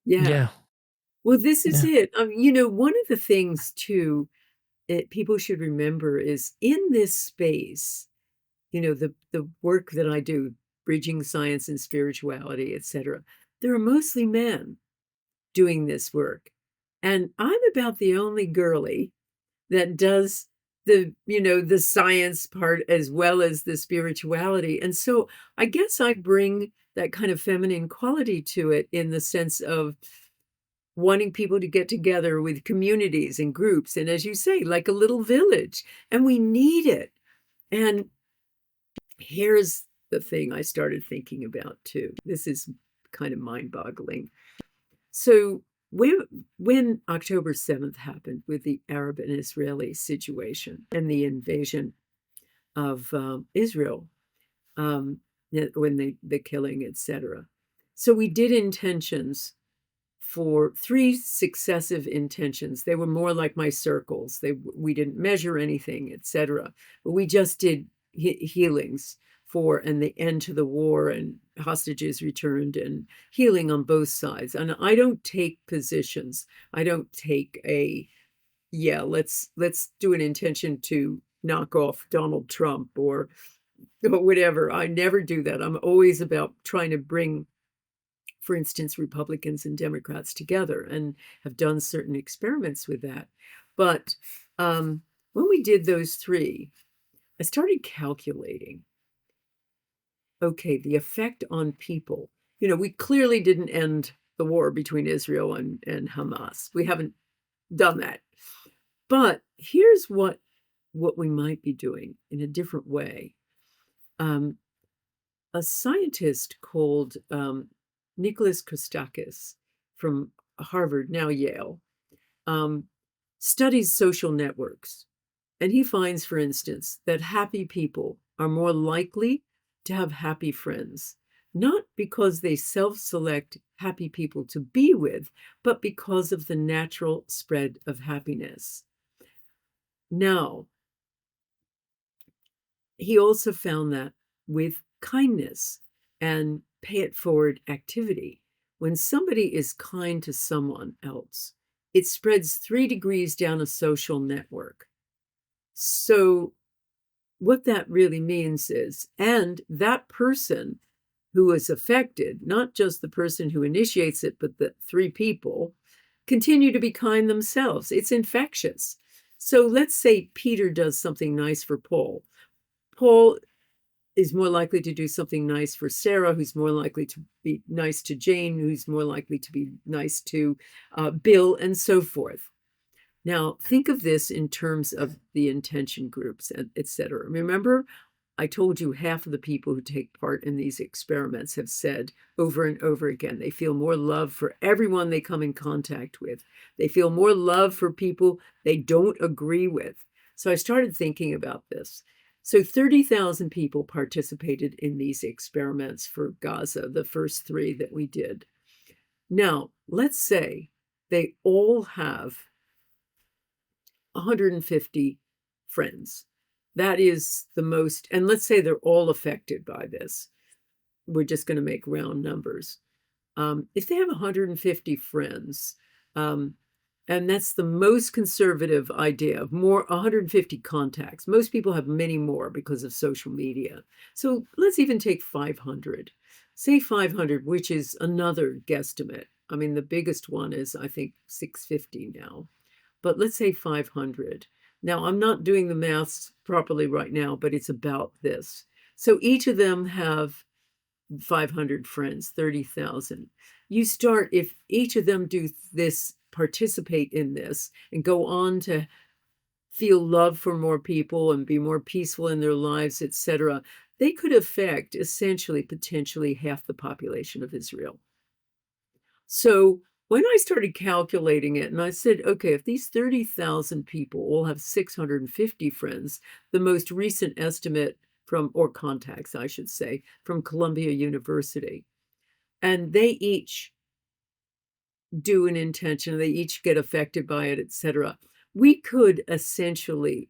Yeah. Yeah, Well, this is yeah. it. One of the things too that people should remember is in this space, the work that I do, bridging science and spirituality, etc. There are mostly men doing this work. And I'm about the only girly that does the science part as well as the spirituality. And so I guess I bring that kind of feminine quality to it in the sense of wanting people to get together with communities and groups. And as you say, like a little village, and we need it. And here's the thing I started thinking about too. This is kind of mind boggling. So when October 7th happened with the Arab and Israeli situation and the invasion of Israel, when the killing, etc. So we did intentions for 3 successive intentions. They were more like my circles. We didn't measure anything, etc. But we just did healings for and the end to the war and hostages returned and healing on both sides. And I don't take positions. I don't take let's do an intention to knock off Donald Trump or whatever. I never do that. I'm always about trying to bring, for instance, Republicans and Democrats together, and have done certain experiments with that. But when we did those 3, I started calculating, okay, the effect on people. We clearly didn't end the war between Israel and Hamas. We haven't done that. But here's what we might be doing in a different way. A scientist called Nicholas Christakis from Harvard, now Yale, studies social networks. And he finds, for instance, that happy people are more likely to have happy friends, not because they self-select happy people to be with, but because of the natural spread of happiness. Now, he also found that with kindness and pay it forward activity, when somebody is kind to someone else, it spreads 3 degrees down a social network. So what that really means is, and that person who is affected, not just the person who initiates it, but the 3 people, continue to be kind themselves. It's infectious. So let's say Peter does something nice for Paul. Paul is more likely to do something nice for Sarah, who's more likely to be nice to Jane, who's more likely to be nice to Bill, and so forth. Now, think of this in terms of the intention groups, et cetera. Remember, I told you half of the people who take part in these experiments have said over and over again, they feel more love for everyone they come in contact with. They feel more love for people they don't agree with. So I started thinking about this. So 30,000 people participated in these experiments for Gaza, the first 3 that we did. Now, let's say they all have 150 friends. That is the most, and let's say they're all affected by this. We're just going to make round numbers. If they have 150 friends, and that's the most conservative idea of 150 contacts. Most people have many more because of social media. So let's even take 500. Say 500, which is another guesstimate. I mean, the biggest one is, I think, 650 now. But let's say 500. Now, I'm not doing the maths properly right now, but it's about this. So each of them have 500 friends, 30,000. You start, if each of them do this, participate in this, and go on to feel love for more people and be more peaceful in their lives, etc., they could affect essentially, potentially half the population of Israel. So when I started calculating it, and I said, okay, if these 30,000 people all have 650 friends, the most recent estimate from, or contacts, I should say, from Columbia University, and they each do an intention, they each get affected by it, etc., we could essentially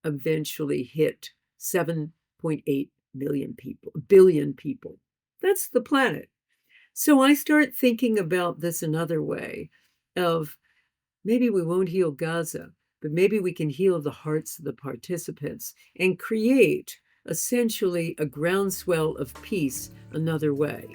eventually hit 7.8 billion people. That's the planet. So I start thinking about this another way of maybe we won't heal Gaza, but maybe we can heal the hearts of the participants and create essentially a groundswell of peace another way.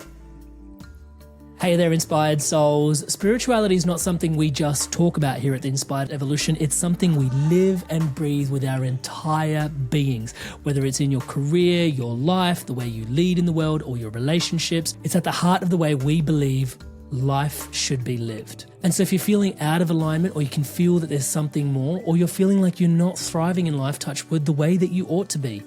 Hey there, Inspired Souls. Spirituality is not something we just talk about here at the Inspired Evolution. It's something we live and breathe with our entire beings. Whether it's in your career, your life, the way you lead in the world, or your relationships, it's at the heart of the way we believe life should be lived. And so if you're feeling out of alignment, or you can feel that there's something more, or you're feeling like you're not thriving in life, touch wood, the way that you ought to be,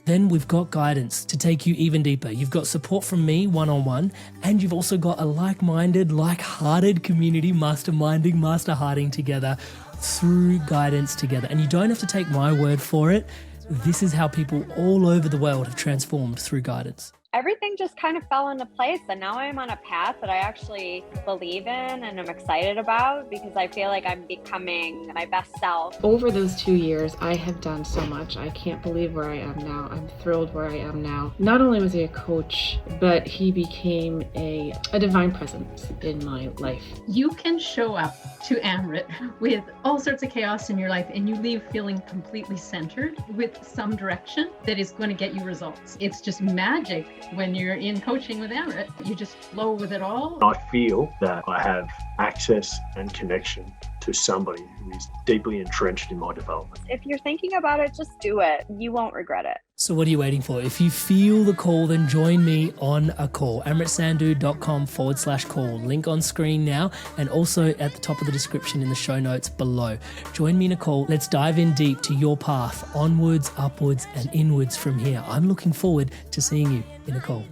then we've got guidance to take you even deeper. You've got support from me one-on-one, and you've also got a like-minded, like-hearted community masterminding, master-hearting together through guidance together. And you don't have to take my word for it. This is how people all over the world have transformed through guidance. Everything just kind of fell into place, and now I'm on a path that I actually believe in and I'm excited about, because I feel like I'm becoming my best self. Over those 2 years, I have done so much. I can't believe where I am now. I'm thrilled where I am now. Not only was he a coach, but he became a divine presence in my life. You can show up to Amrit with all sorts of chaos in your life, and you leave feeling completely centered with some direction that is going to get you results. It's just magic. When you're in coaching with Amrit, you just flow with it all. I feel that I have access and connection to somebody who is deeply entrenched in my development. If you're thinking about it, just do it. You won't regret it. So what are you waiting for? If you feel the call, then join me on a call. amritsandhu.com/call. Link on screen now and also at the top of the description in the show notes below. Join me in a call. Let's dive in deep to your path, onwards, upwards, and inwards from here. I'm looking forward to seeing you in a call.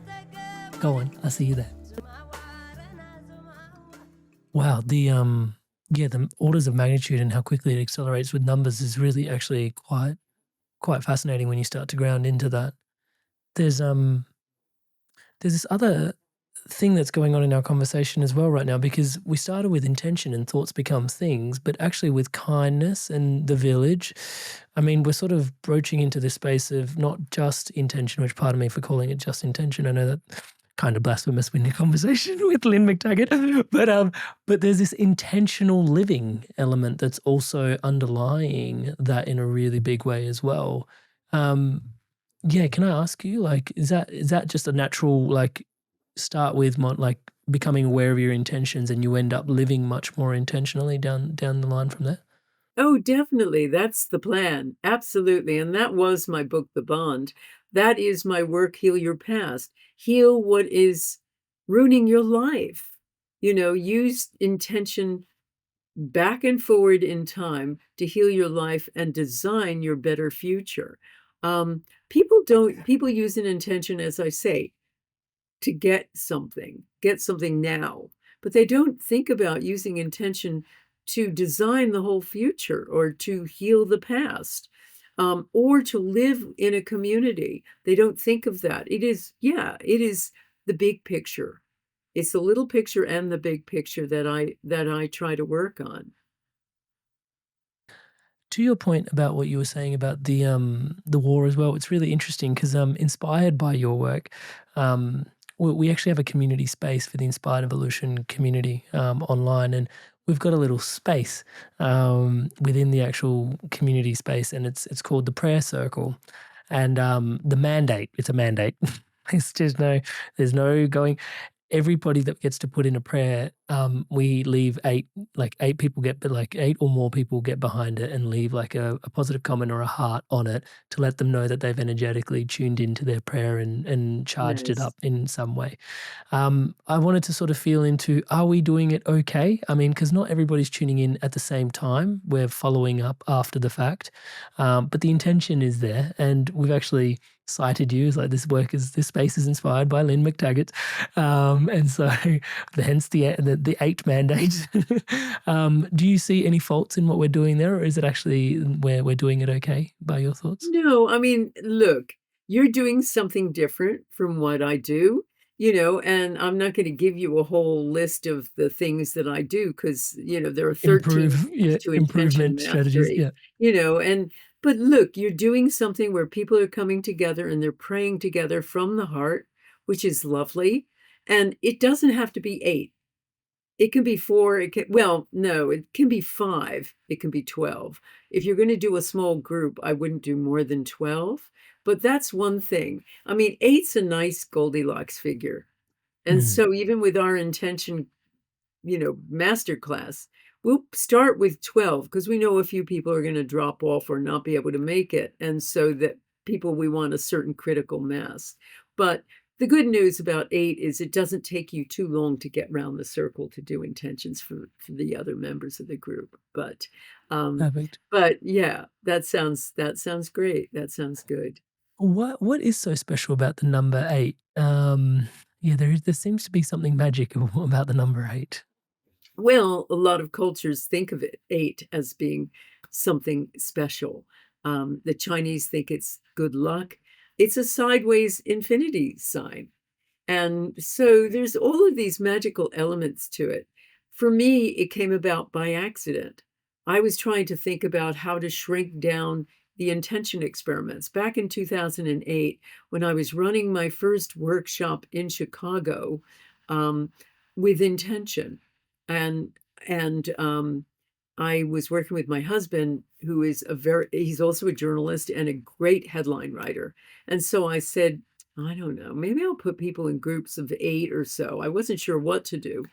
Go on, I'll see you there. Wow, the orders of magnitude and how quickly it accelerates with numbers is really actually quite fascinating when you start to ground into that. There's this other thing that's going on in our conversation as well right now, because we started with intention and thoughts become things, but actually with kindness and the village, I mean, we're sort of broaching into this space of not just intention, which pardon me for calling it just intention. I know that kind of blasphemous in the conversation with Lynne McTaggart, but there's this intentional living element that's also underlying that in a really big way as well. Can I ask you, like, is that just a natural, like, start with like becoming aware of your intentions and you end up living much more intentionally down the line from there? Oh, definitely. That's the plan. Absolutely. And that was my book, The Bond. That is my work, Heal Your Past. Heal what is ruining your life. Use intention back and forward in time to heal your life and design your better future. People use an intention, as I say, to get something now, but they don't think about using intention to design the whole future or to heal the past, or to live in a community. They don't think of that. It is the big picture. It's the little picture and the big picture that I try to work on. To your point about what you were saying about the war as well, it's really interesting because inspired by your work, we actually have a community space for the Inspired Evolution community online, and we've got a little space within the actual community space, and it's called the Prayer Circle, and the mandate. It's a mandate. There's no going. Everybody that gets to put in a prayer, we leave eight people eight or more people get behind it and leave like a positive comment or a heart on it to let them know that they've energetically tuned into their prayer and charged it Nice. up in some way. I wanted to sort of feel into, are we doing it okay? I mean, because not everybody's tuning in at the same time. We're following up after the fact. But the intention is there. And we've actually cited you as like this space is inspired by Lynne McTaggart. And so hence the 8 mandate. Do you see any faults in what we're doing there, or is it actually where we're doing it okay by your thoughts? No, I mean, look, you're doing something different from what I do, and I'm not going to give you a whole list of the things that I do because, there are 13 keys to intention Improvement strategies. mastery, Yeah. but look, you're doing something where people are coming together and they're praying together from the heart, which is lovely. And it doesn't have to be 8. It can be 4. It can be 5. It can be 12. If you're going to do a small group, I wouldn't do more than 12. But that's one thing. I mean, 8's a nice Goldilocks figure. And so even with our intention, masterclass, we'll start with 12 because we know a few people are going to drop off or not be able to make it. And so that people, we want a certain critical mass. But the good news about 8 is it doesn't take you too long to get round the circle to do intentions for the other members of the group. But Perfect. yeah, that sounds great. That sounds good. What is so special about the number 8? There seems to be something magical about the number 8. Well, a lot of cultures think of 8 as being something special. The Chinese think it's good luck. It's a sideways infinity sign. And so there's all of these magical elements to it. For me, it came about by accident. I was trying to think about how to shrink down the intention experiments back in 2008 when I was running my first workshop in Chicago with intention. And I was working with my husband, who is he's also a journalist and a great headline writer. And so I said, I don't know, maybe I'll put people in groups of 8 or so. I wasn't sure what to do.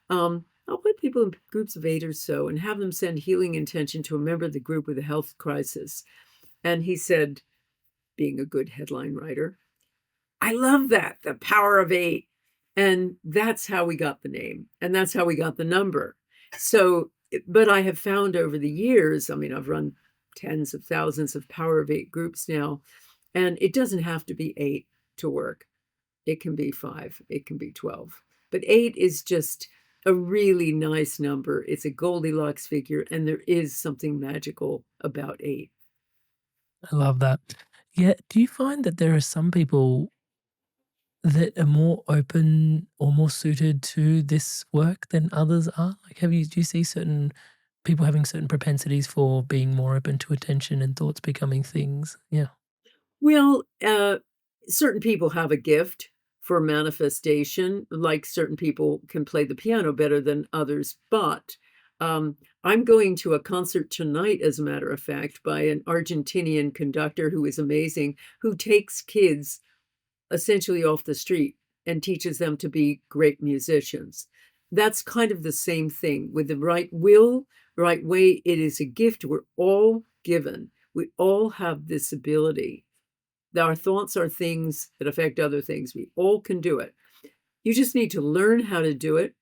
I I'll put people in groups of 8 or so and have them send healing intention to a member of the group with a health crisis. And he said, being a good headline writer, I love that, the power of 8. And that's how we got the name. And that's how we got the number. So, but I have found over the years, I mean, I've run tens of thousands of power of 8 groups now, and it doesn't have to be 8 to work. It can be 5, it can be 12. But 8 is just a really nice number. It's a Goldilocks figure, and there is something magical about 8. I love that. Yeah, do you find that there are some people that are more open or more suited to this work than others are? Like, do you see certain people having certain propensities for being more open to attention and thoughts becoming things? Yeah. Well, certain people have a gift for manifestation, like certain people can play the piano better than others. But I'm going to a concert tonight, as a matter of fact, by an Argentinian conductor who is amazing, who takes kids essentially off the street and teaches them to be great musicians. That's kind of the same thing. With the right will, right way, it is a gift we're all given. We all have this ability. Our thoughts are things that affect other things. We all can do it. You just need to learn how to do it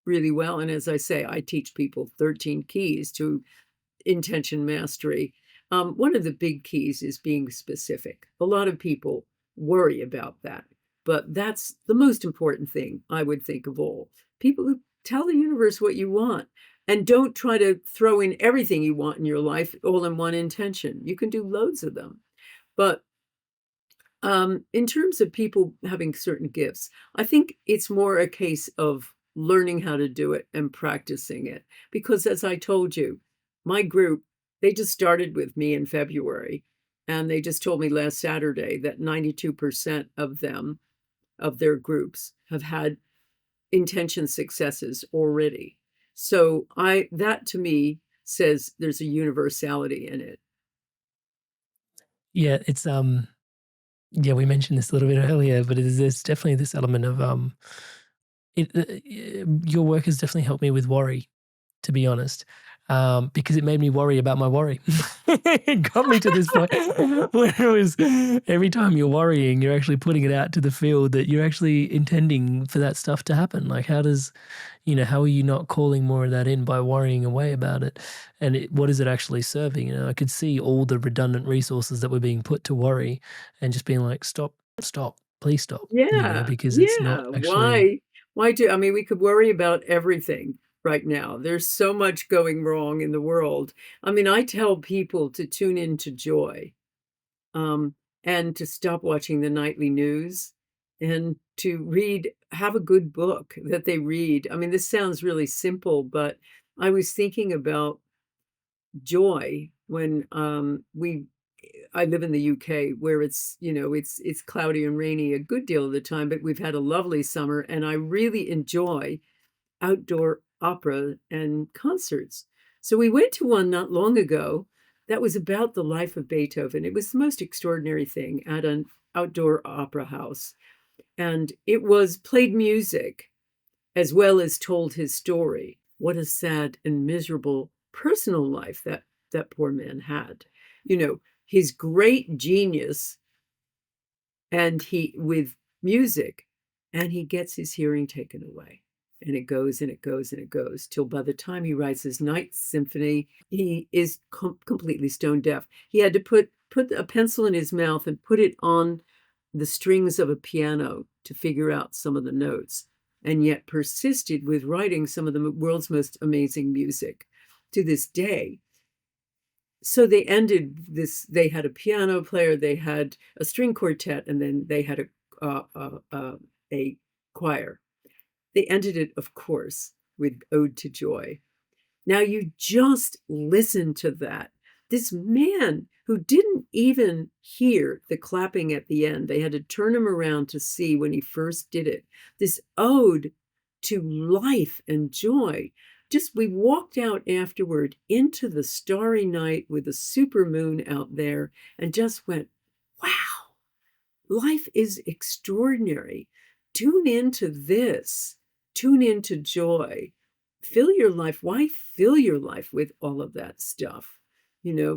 really well. And as I say, I teach people 13 keys to intention mastery. One of the big keys is being specific. A lot of people worry about that, but that's the most important thing, I would think, of all. People who tell the universe what you want, and don't try to throw in everything you want in your life all in one intention. You can do loads of them. But in terms of people having certain gifts, I think it's more a case of learning how to do it and practicing it. Because as I told you, my group, they just started with me in February. And they just told me last Saturday that 92% of them, of their groups, have had intention successes already. So that to me says there's a universality in it. Yeah, it's yeah, we mentioned this a little bit earlier, but there's definitely this element of your work has definitely helped me with worry, to be honest, because it made me worry about my worry. It got me to this point where it was every time you're worrying, you're actually putting it out to the field that you're actually intending for that stuff to happen. Like, how are you not calling more of that in by worrying away about it? And what is it actually serving? I could see all the redundant resources that were being put to worry and just being like, stop, please stop, Yeah, because it's not yeah. actually. Why do, I mean, we could worry about everything right now. There's so much going wrong in the world. I mean, I tell people to tune into joy, and to stop watching the nightly news and to have a good book that they read. I mean, this sounds really simple, but I was thinking about joy when I live in the UK, where it's cloudy and rainy a good deal of the time, but we've had a lovely summer, and I really enjoy outdoor opera and concerts. So we went to one not long ago that was about the life of Beethoven. It was the most extraordinary thing at an outdoor opera house. And it was played music as well as told his story. What a sad and miserable personal life that poor man had. His great genius, and he with music, and he gets his hearing taken away. And it goes and it goes and it goes till by the time he writes his Ninth Symphony, he is completely stone deaf. He had to put a pencil in his mouth and put it on the strings of a piano to figure out some of the notes, and yet persisted with writing some of the world's most amazing music to this day. So they ended this. They had a piano player, they had a string quartet, and then they had a choir. They ended it, of course, with Ode to Joy. Now you just listen to that. This man who didn't even hear the clapping at the end, they had to turn him around to see when he first did it. This ode to life and joy. Just we walked out afterward into the starry night with the super moon out there and just went, wow, life is extraordinary. Tune into this. Tune into joy. fill your life. Why fill your life with all of that stuff?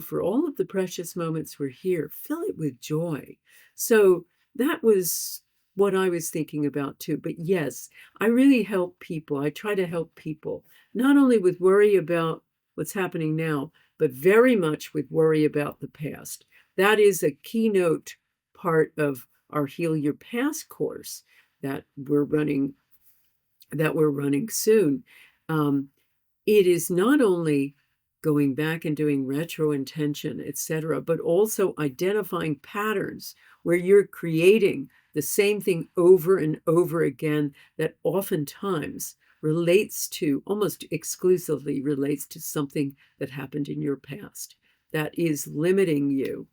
For all of the precious moments we're here, fill it with joy. So that was what I was thinking about too. But yes, I really help people. I try to help people, not only with worry about what's happening now, but very much with worry about the past. That is a keynote part of our Heal Your Past course that we're running soon. It is not only going back and doing retro intention, etc., but also identifying patterns where you're creating the same thing over and over again that oftentimes almost exclusively relates to something that happened in your past that is limiting you.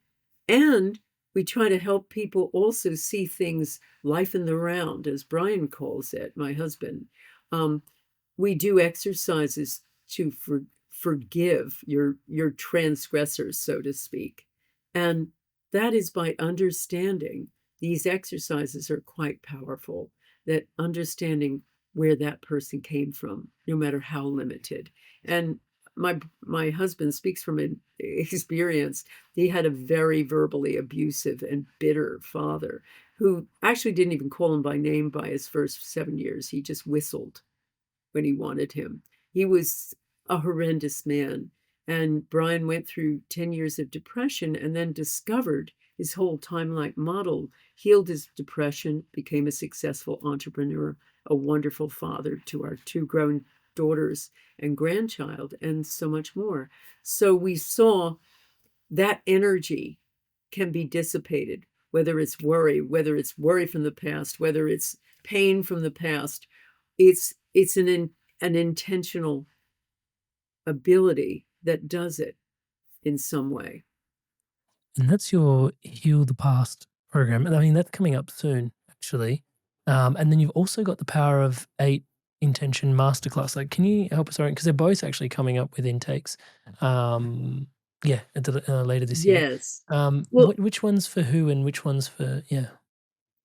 And we try to help people also see things, life in the round, as Brian calls it, my husband. We do exercises to forgive your transgressors, so to speak. And that is by understanding. These exercises are quite powerful, that understanding where that person came from, no matter how limited. And my husband speaks from an experience. He had a very verbally abusive and bitter father who actually didn't even call him by name by his first 7 years. He just whistled when he wanted him. He was a horrendous man. And Brian went through 10 years of depression and then discovered his whole timeline model, healed his depression, became a successful entrepreneur, a wonderful father to our 2 grown daughters and grandchild, and so much more. So we saw that energy can be dissipated, whether it's worry from the past, whether it's pain from the past. It's an intentional ability that does it in some way. And that's your Heal the Past program. And I mean, that's coming up soon, actually. And then you've also got the Power of 8 Intention Masterclass. Like, can you help us around? Because they're both actually coming up with intakes. Later this year. Yes. Well, Which one's for who and which one's for,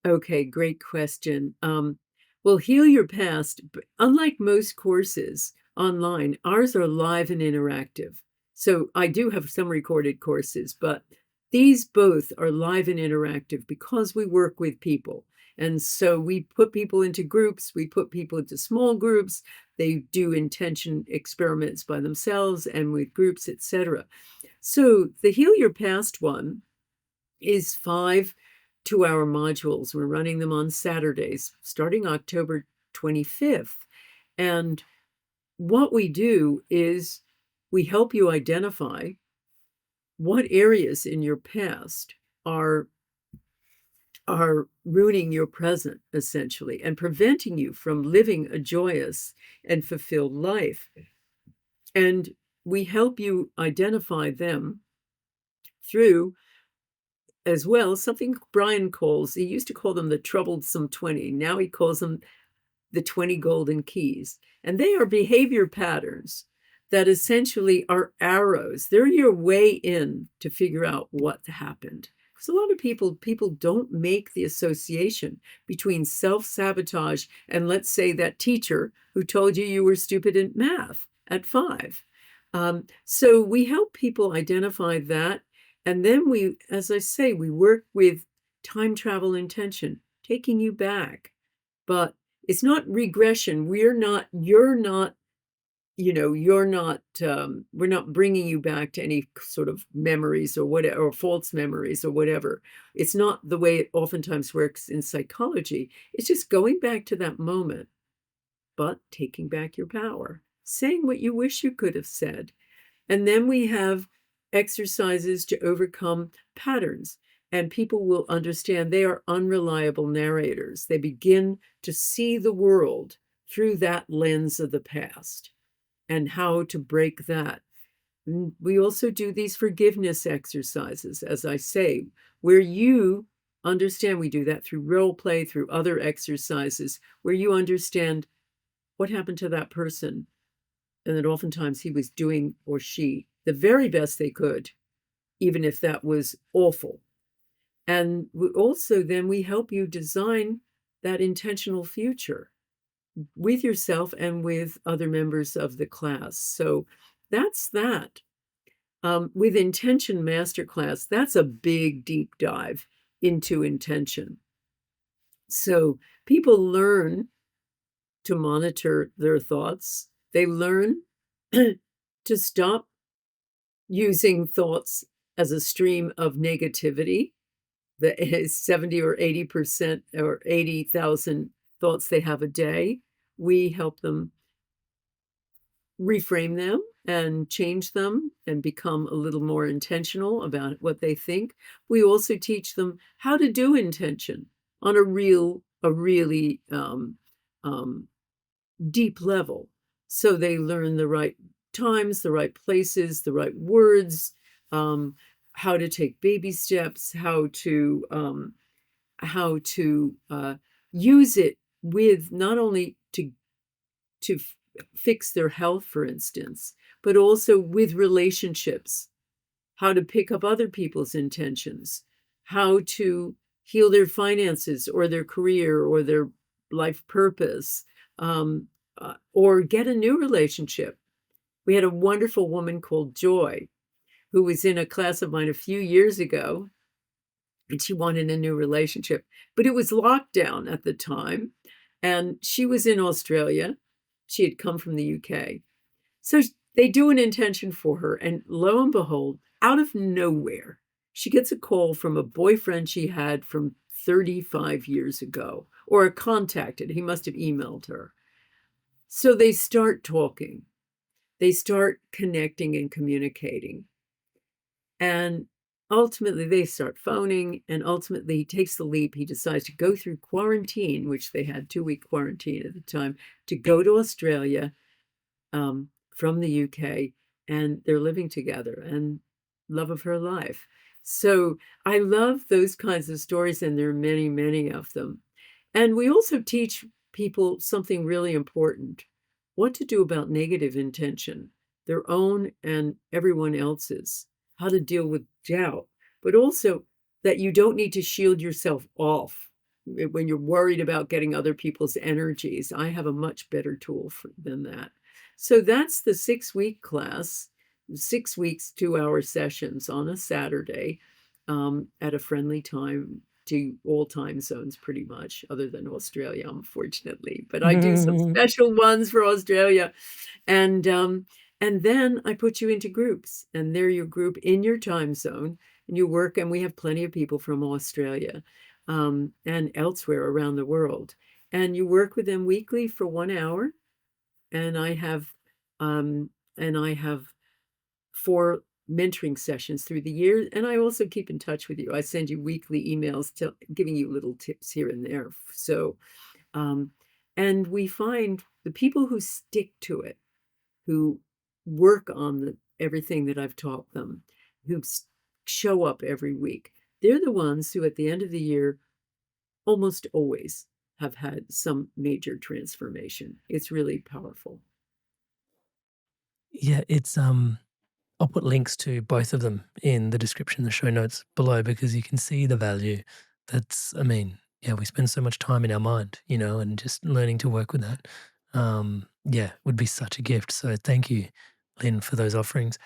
okay, great question. Well, Heal Your Past, unlike most courses online, ours are live and interactive. So I do have some recorded courses, but these both are live and interactive because we work with people. And so we put people into groups, we put people into small groups, they do intention experiments by themselves and with groups, etc. So the Heal Your Past one is 5 2-hour modules. We're running them on Saturdays, starting October 25th. And what we do is we help you identify what areas in your past are ruining your present, essentially, and preventing you from living a joyous and fulfilled life. And we help you identify them through, as well, something Brian calls, he used to call them the troublesome 20. Now he calls them the 20 golden keys. And they are behavior patterns that essentially are arrows. They're your way in to figure out what happened. Because a lot of people don't make the association between self-sabotage and, let's say, that teacher who told you were stupid in math at 5. So we help people identify that. And then we, as I say, we work with time travel intention, taking you back. But it's not regression. We're not bringing you back to any sort of memories or whatever, or false memories or whatever. It's not the way it oftentimes works in psychology. It's just going back to that moment, but taking back your power, saying what you wish you could have said. And then we have exercises to overcome patterns, and people will understand they are unreliable narrators. They begin to see the world through that lens of the past and how to break that. We also do these forgiveness exercises, as I say, where you understand. We do that through role play, through other exercises, where you understand what happened to that person, and that oftentimes he was doing, or she, the very best they could, even if that was awful. And we also then we help you design that intentional future. with yourself and with other members of the class. So that's that. With Intention Masterclass, that's a big deep dive into intention. So people learn to monitor their thoughts. They learn to stop using thoughts as a stream of negativity. The 70 or 80% or 80,000 thoughts they have a day. We help them reframe them and change them and become a little more intentional about what they think. We also teach them how to do intention on a really deep level. So they learn the right times, the right places, the right words, how to take baby steps, how to use it with not only to fix their health, for instance, but also with relationships, how to pick up other people's intentions, how to heal their finances or their career or their life purpose, or get a new relationship. We had a wonderful woman called Joy who was in a class of mine a few years ago, and she wanted a new relationship, but it was lockdown at the time, and she was in Australia. She had come from the UK. So they do an intention for her, and lo and behold, out of nowhere, she gets a call from a boyfriend she had from 35 years ago, or contacted. He must have emailed her. So they start talking. They start connecting and communicating. And ultimately, they start phoning, and ultimately, he takes the leap. He decides to go through quarantine, which they had 2-week quarantine at the time, to go to Australia from the UK, and they're living together, and love of her life. So I love those kinds of stories, and there are many, many of them. And we also teach people something really important: what to do about negative intention, their own and everyone else's, how to deal with doubt, but also that you don't need to shield yourself off when you're worried about getting other people's energies. I have a much better tool than that. So that's the 6-week class, 6 weeks, 2-hour sessions on a Saturday, at a friendly time to all time zones, pretty much, other than Australia, unfortunately. But I do some special ones for Australia. And then I put you into groups, and they're your group in your time zone, and you work, and we have plenty of people from Australia and elsewhere around the world. And you work with them weekly for 1 hour. And I have 4 mentoring sessions through the year. And I also keep in touch with you. I send you weekly emails giving you little tips here and there. So, and we find the people who stick to it, who work on everything that I've taught them, who show up every week, they're the ones who at the end of the year almost always have had some major transformation. It's really powerful. Yeah, it's I'll put links to both of them in the description, the show notes below, because you can see the value. Yeah, we spend so much time in our mind, and just learning to work with that. Yeah, would be such a gift. So thank you, Lynn, for those offerings.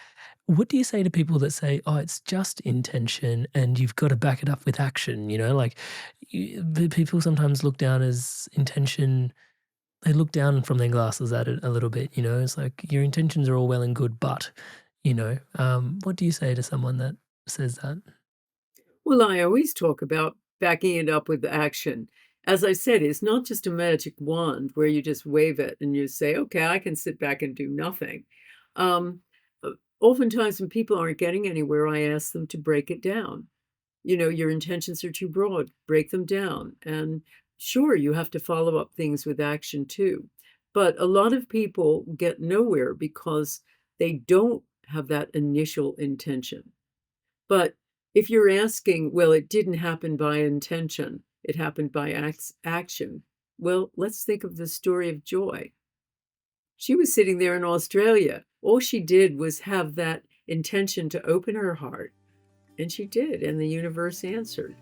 What do you say to people that say, "Oh, it's just intention, and you've got to back it up with action"? People sometimes look down as intention. They look down from their glasses at it a little bit. It's like your intentions are all well and good, but what do you say to someone that says that? Well, I always talk about backing it up with action. As I said, it's not just a magic wand where you just wave it and you say, okay, I can sit back and do nothing. Oftentimes when people aren't getting anywhere, I ask them to break it down. Your intentions are too broad, break them down. And sure, you have to follow up things with action too. But a lot of people get nowhere because they don't have that initial intention. But if you're asking, well, it didn't happen by intention, it happened by action. Well, let's think of the story of Joy. She was sitting there in Australia. All she did was have that intention to open her heart. And she did, and the universe answered.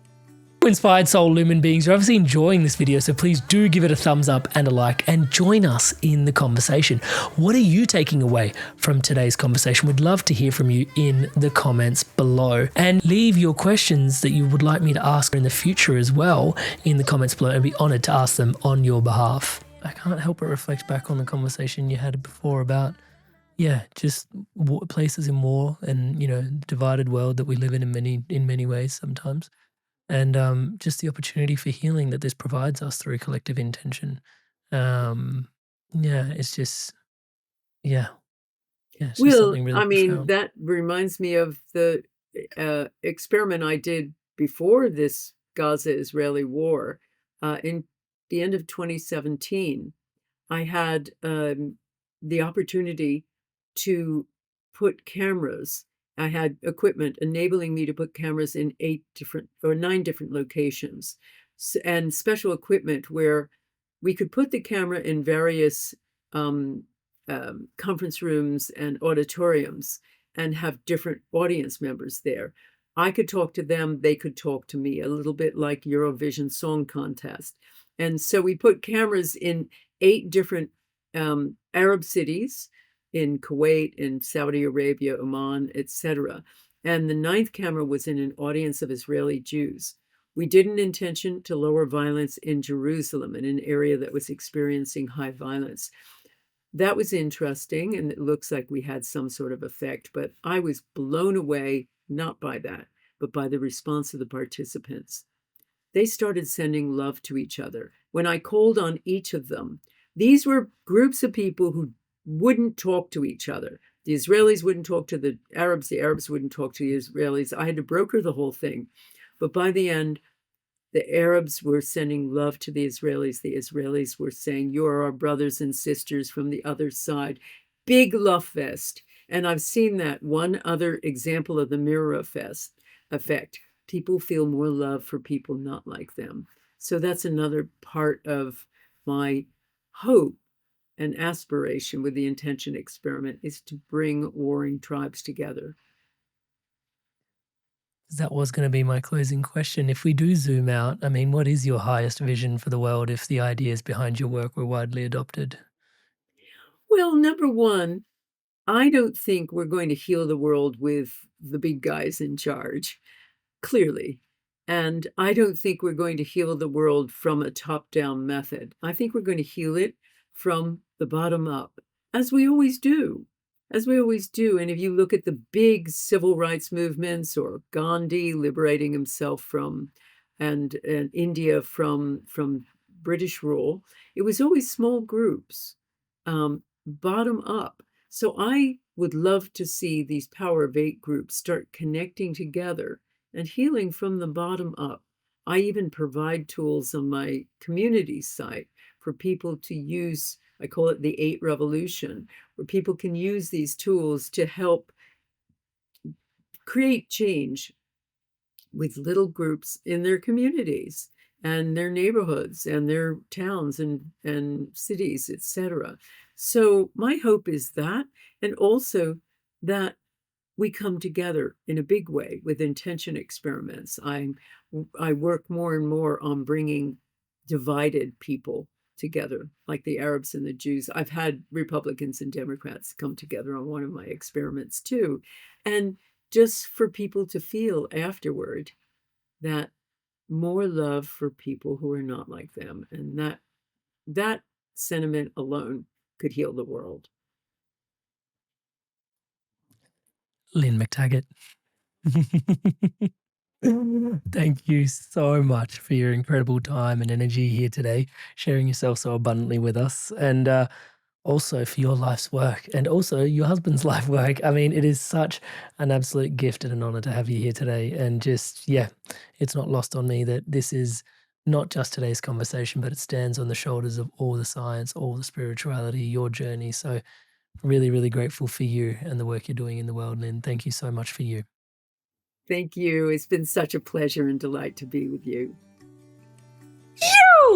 Inspired Soul Lumen Beings, you're obviously enjoying this video, so please do give it a thumbs up and a like and join us in the conversation. What are you taking away from today's conversation? We'd love to hear from you in the comments below, and leave your questions that you would like me to ask in the future as well in the comments below, and I'd be honoured to ask them on your behalf. I can't help but reflect back on the conversation you had before about just places in war and, divided world that we live in many ways sometimes. And just the opportunity for healing that this provides us through collective intention. It's just, it's just something really profound. That reminds me of the experiment I did before this Gaza-Israeli war. In the end of 2017, I had the opportunity to put cameras. I had equipment enabling me to put cameras in 9 different locations, and special equipment where we could put the camera in various conference rooms and auditoriums and have different audience members there. I could talk to them, they could talk to me, a little bit like Eurovision Song Contest. And so we put cameras in 8 different Arab cities, in Kuwait, in Saudi Arabia, Oman, etc. And the 9th camera was in an audience of Israeli Jews. We did an intention to lower violence in Jerusalem, in an area that was experiencing high violence. That was interesting, and it looks like we had some sort of effect, but I was blown away, not by that, but by the response of the participants. They started sending love to each other. When I called on each of them, these were groups of people who wouldn't talk to each other. The Israelis wouldn't talk to the Arabs wouldn't talk to the Israelis. I had to broker the whole thing. But by the end, the Arabs were sending love to the Israelis were saying, "You're our brothers and sisters from the other side." Big love fest. And I've seen that one other example of the mirror effect. People feel more love for people not like them. So that's another part of my hope and aspiration with the intention experiment, is to bring warring tribes together. That was going to be my closing question. If we do zoom out, what is your highest vision for the world if the ideas behind your work were widely adopted? Well, number one, I don't think we're going to heal the world with the big guys in charge, clearly. And I don't think we're going to heal the world from a top-down method. I think we're going to heal it from the bottom up, as we always do. And if you look at the big civil rights movements, or Gandhi liberating himself from, and India from British rule, it was always small groups, bottom up. So I would love to see these Power of 8 groups start connecting together and healing from the bottom up. I even provide tools on my community site for people to use. I call it the 8 Revolution, where people can use these tools to help create change with little groups in their communities and their neighborhoods and their towns and cities, etc. So my hope is that, and also that we come together in a big way with intention experiments. I work more and more on bringing divided people together, like the Arabs and the Jews. I've had Republicans and Democrats come together on one of my experiments too. And just for people to feel afterward that more love for people who are not like them. And that sentiment alone could heal the world. Lynne McTaggart. Thank you so much for your incredible time and energy here today, sharing yourself so abundantly with us, and also for your life's work and also your husband's life work. It is such an absolute gift and an honor to have you here today. And just, it's not lost on me that this is not just today's conversation, but it stands on the shoulders of all the science, all the spirituality, your journey. So really, really grateful for you and the work you're doing in the world, Lynne. Thank you so much for you. Thank you. It's been such a pleasure and delight to be with you.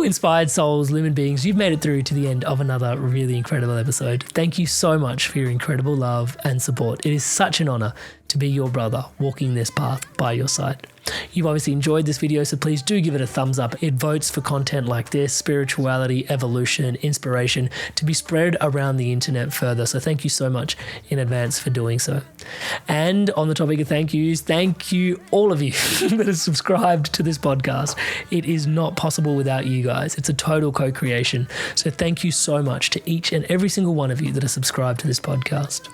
Inspired souls, lumen beings, you've made it through to the end of another really incredible episode. Thank you so much for your incredible love and support. It is such an honor to be your brother walking this path by your side. You've obviously enjoyed this video, so please do give it a thumbs up. It votes for content like this, spirituality, evolution, inspiration, to be spread around the internet further. So thank you so much in advance for doing so. And on the topic of thank yous, thank you all of you that have subscribed to this podcast. It is not possible without you guys. It's a total co-creation. So thank you so much to each and every single one of you that are subscribed to this podcast.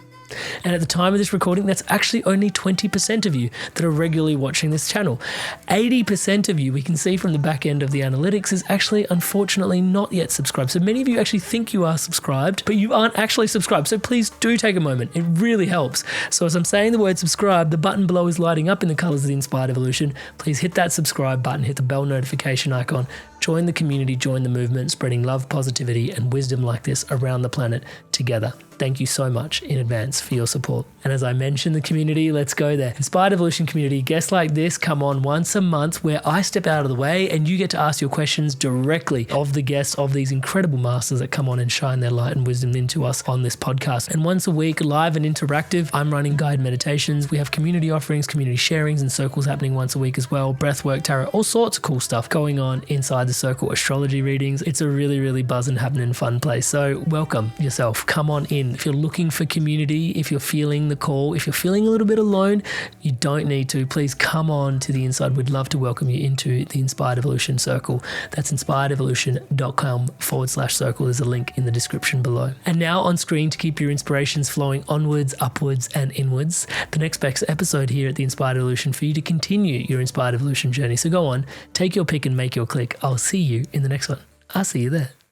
And at the time of this recording, that's actually only 20% of you that are regularly watching this channel. 80% of you, we can see from the back end of the analytics, is actually unfortunately not yet subscribed. So many of you actually think you are subscribed, but you aren't actually subscribed. So please do take a moment. It really helps. So as I'm saying the word subscribe, the button below is lighting up in the colors of the Inspired Evolution. Please hit that subscribe button, hit the bell notification icon, join the community, join the movement, spreading love, positivity, and wisdom like this around the planet together. Thank you so much in advance for your support. And as I mentioned, the community, let's go there. Inspired Evolution community, guests like this come on once a month where I step out of the way and you get to ask your questions directly of the guests, of these incredible masters that come on and shine their light and wisdom into us on this podcast. And once a week, live and interactive, I'm running guided meditations. We have community offerings, community sharings, and circles happening once a week as well. Breathwork, tarot, all sorts of cool stuff going on inside the circle. Astrology readings. It's a really, really buzzing, happening, fun place. So welcome yourself. Come on in. If you're looking for community, if you're feeling the call, if you're feeling a little bit alone, you don't need to. Please come on to the inside. We'd love to welcome you into the Inspired Evolution Circle. That's inspiredevolution.com/circle. There's a link in the description below. And now on screen, to keep your inspirations flowing onwards, upwards, and inwards, the next best episode here at the Inspired Evolution for you to continue your Inspired Evolution journey. So go on, take your pick and make your click. I'll see you in the next one. I'll see you there.